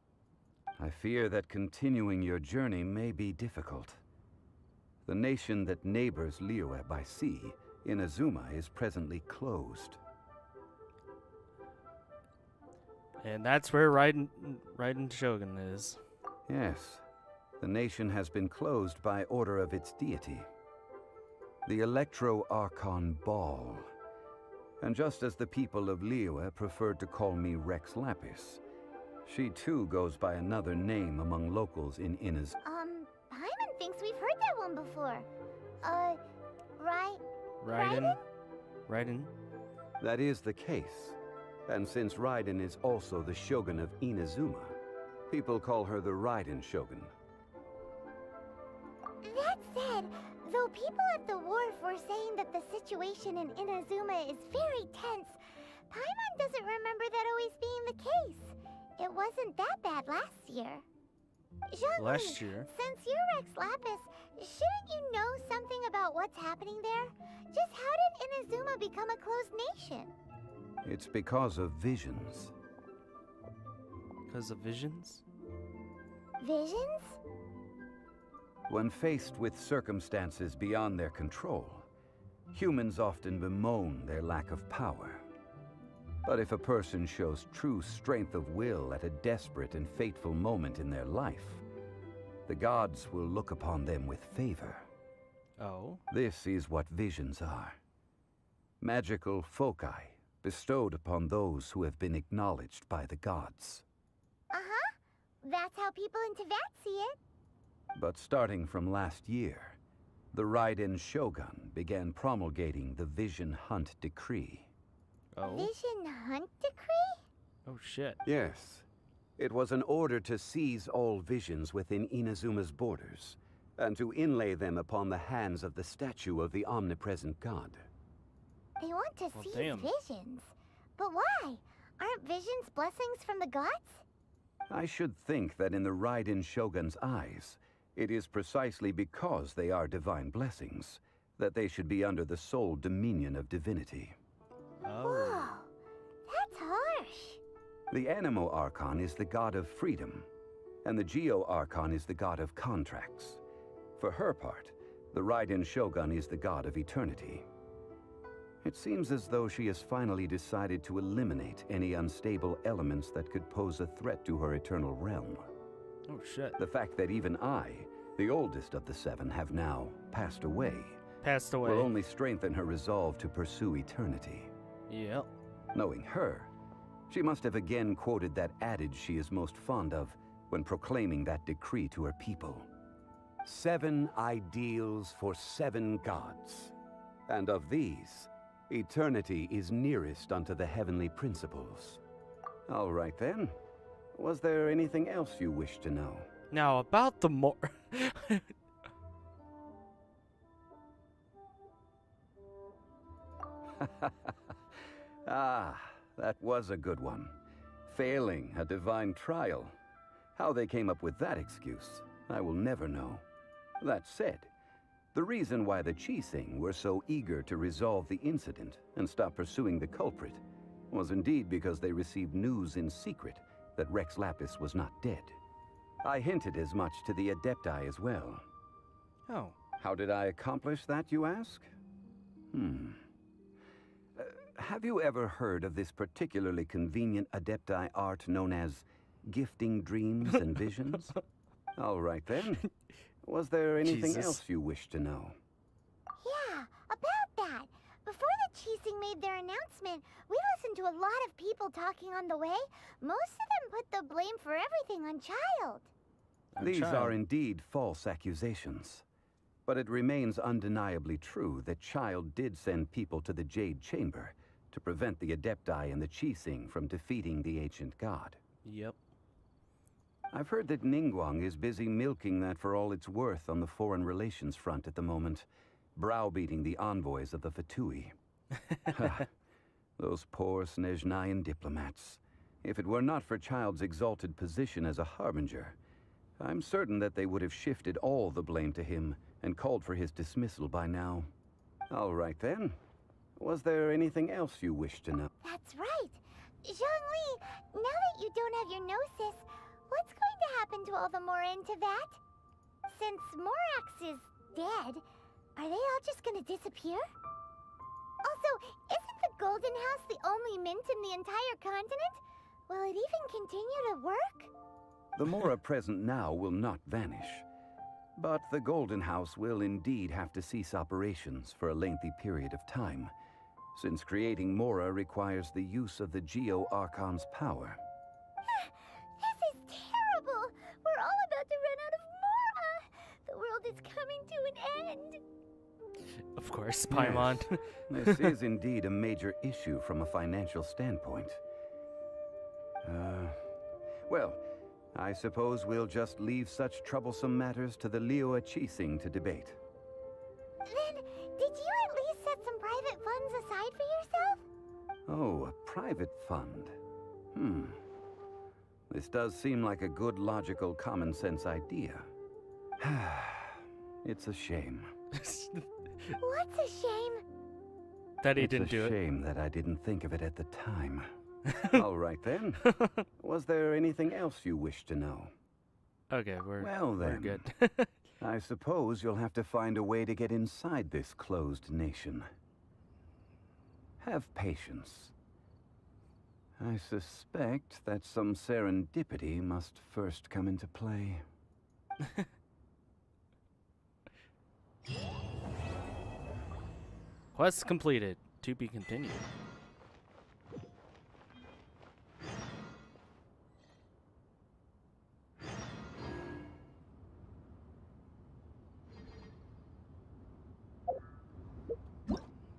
Speaker 11: I fear that continuing your journey may be difficult. The nation that neighbors Liyue by sea, Inazuma, is presently closed.
Speaker 1: And that's where Raiden Shogun is.
Speaker 11: Yes. The nation has been closed by order of its deity, the Electro-Archon Ball. And just as the people of Liyue preferred to call me Rex Lapis, she too goes by another name among locals in Inazuma.
Speaker 2: Paimon thinks we've heard that one before.
Speaker 1: Raiden?
Speaker 11: That is the case. And since Raiden is also the Shogun of Inazuma, people call her the Raiden Shogun.
Speaker 2: That said, though people at the wharf were saying that the situation in Inazuma is very tense, Paimon doesn't remember that always being the case. It wasn't that bad last year. Zhongli,
Speaker 1: Last year?
Speaker 2: Since you're Rex Lapis, shouldn't you know something about what's happening there? Just how did Inazuma become a closed nation?
Speaker 11: It's because of visions.
Speaker 1: Because of visions?
Speaker 2: Visions?
Speaker 11: When faced with circumstances beyond their control, humans often bemoan their lack of power. But if a person shows true strength of will at a desperate and fateful moment in their life, the gods will look upon them with favor.
Speaker 1: Oh?
Speaker 11: This is what visions are. Magical foci bestowed upon those who have been acknowledged by the gods.
Speaker 2: Uh-huh. That's how people in Teyvat see it.
Speaker 11: But starting from last year, the Raiden Shogun began promulgating the Vision Hunt Decree.
Speaker 1: Oh?
Speaker 2: Vision Hunt Decree?
Speaker 1: Oh, shit.
Speaker 11: Yes. It was an order to seize all visions within Inazuma's borders, and to inlay them upon the hands of the statue of the omnipresent god.
Speaker 2: They want to seize
Speaker 1: damn.
Speaker 2: visions. But why? Aren't visions blessings from the gods?
Speaker 11: I should think that in the Raiden Shogun's eyes, it is precisely because they are divine blessings that they should be under the sole dominion of divinity.
Speaker 2: Whoa, that's harsh.
Speaker 11: The Animo Archon is the god of freedom, and the Geo Archon is the god of contracts. For her part, the Raiden Shogun is the god of eternity. It seems as though she has finally decided to eliminate any unstable elements that could pose a threat to her eternal realm.
Speaker 1: Oh shit.
Speaker 11: The fact that even I, the oldest of the seven, have now passed away will only strengthen her resolve to pursue eternity.
Speaker 1: Yep.
Speaker 11: Knowing her, she must have again quoted that adage she is most fond of when proclaiming that decree to her people. 7 ideals for 7 gods. And of these, eternity is nearest unto the heavenly principles. All right then. Was there anything else you wish to know?
Speaker 1: Now about the more...
Speaker 11: Ah, that was a good one. Failing a divine trial. How they came up with that excuse, I will never know. That said, the reason why the Qixing were so eager to resolve the incident and stop pursuing the culprit was indeed because they received news in secret that Rex Lapis was not dead. I hinted as much to the Adepti as well.
Speaker 1: Oh.
Speaker 11: How did I accomplish that, you ask? Have you ever heard of this particularly convenient Adepti art known as gifting dreams and visions? All right then. Was there anything else you wish to know?
Speaker 2: Yeah, about that. Before the Qixing made their announcement, we listened to a lot of people talking on the way. Most of them put the blame for everything on Child.
Speaker 11: These are indeed false accusations. But it remains undeniably true that Child did send people to the Jade Chamber to prevent the Adepti and the Qixing from defeating the ancient god.
Speaker 1: Yep.
Speaker 11: I've heard that Ningguang is busy milking that for all it's worth on the foreign relations front at the moment, browbeating the envoys of the Fatui. Those poor Snezhnayan diplomats. If it were not for Child's exalted position as a harbinger, I'm certain that they would have shifted all the blame to him and called for his dismissal by now. All right then. Was there anything else you wish to know?
Speaker 2: That's right. Zhongli, now that you don't have your gnosis, what's going to happen to all the Mora in Teyvat? Since Morax is dead, are they all just gonna disappear? Also, isn't the Golden House the only mint in the entire continent? Will it even continue to work?
Speaker 11: The Mora present now will not vanish. But the Golden House will indeed have to cease operations for a lengthy period of time, since creating Mora requires the use of the Geo Archon's power.
Speaker 2: This is terrible! We're all about to run out of Mora! The world is coming to an end!
Speaker 1: Of course, Paimon.
Speaker 11: Yes, this is indeed a major issue from a financial standpoint. Well, I suppose we'll just leave such troublesome matters to the Liyue Qixing to debate.
Speaker 2: Then, did you at least set some private funds aside for yourself?
Speaker 11: Oh, a private fund. This does seem like a good, logical, common-sense idea. It's a shame.
Speaker 2: What's a shame?
Speaker 1: That he didn't do it.
Speaker 11: It's a shame that I didn't think of it at the time. All right then. Was there anything else you wish to know?
Speaker 1: Okay, we're good.
Speaker 11: I suppose you'll have to find a way to get inside this closed nation. Have patience. I suspect that some serendipity must first come into play.
Speaker 1: Quest completed. To be continued.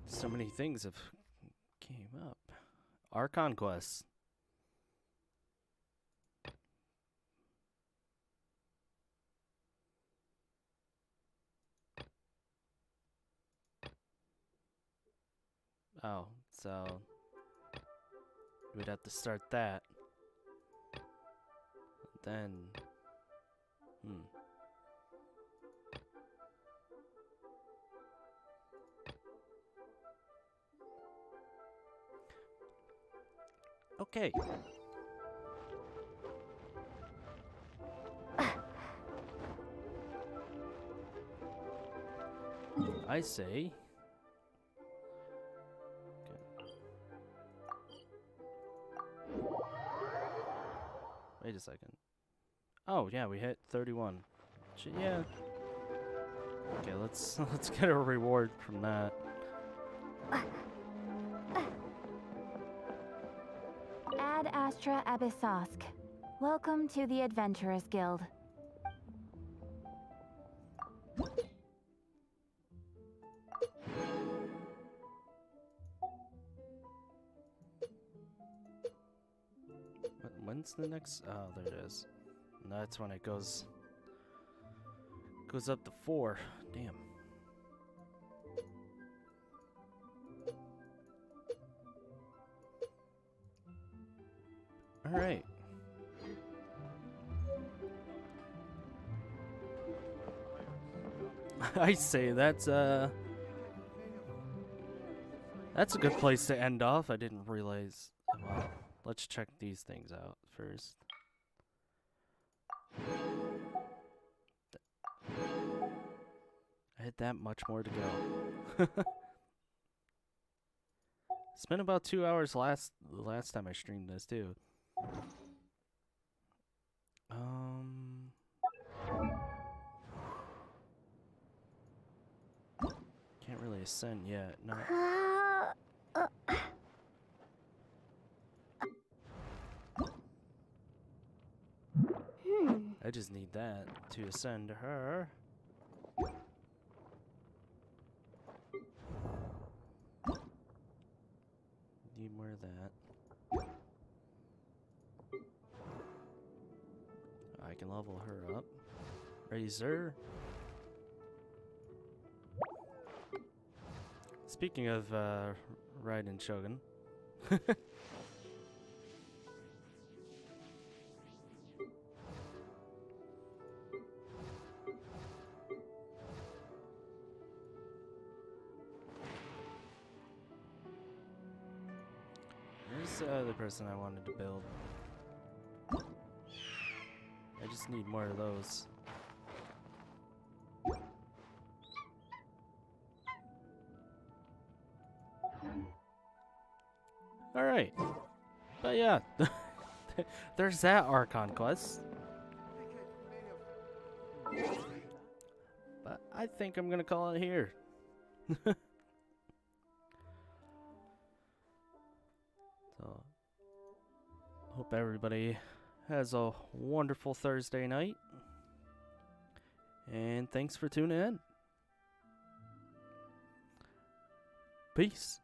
Speaker 1: So many things have came up. Archon quests. Oh, so we'd have to start that. Then, okay. I say. Wait a second. Oh yeah, we hit 31. Yeah. Okay, let's get a reward from that.
Speaker 7: Ad Astra Abyssosk. Welcome to the Adventurers Guild.
Speaker 1: When's the next? Oh, there it is. And that's when it goes up to 4. Damn. All right. I say that's a good place to end off. I didn't realize. Well, let's check these things out first. I had that much more to go. Spent about 2 hours the last time I streamed this too. Can't really ascend yet. No. I just need that to ascend to her. Need more of that. I can level her up. Raise her. Speaking of Raiden Shogun. Where's the other person I wanted to build? I just need more of those. Alright. But yeah, there's that Archon quest. But I think I'm gonna call it here. So, hope everybody has a wonderful Thursday night. And thanks for tuning in. Peace.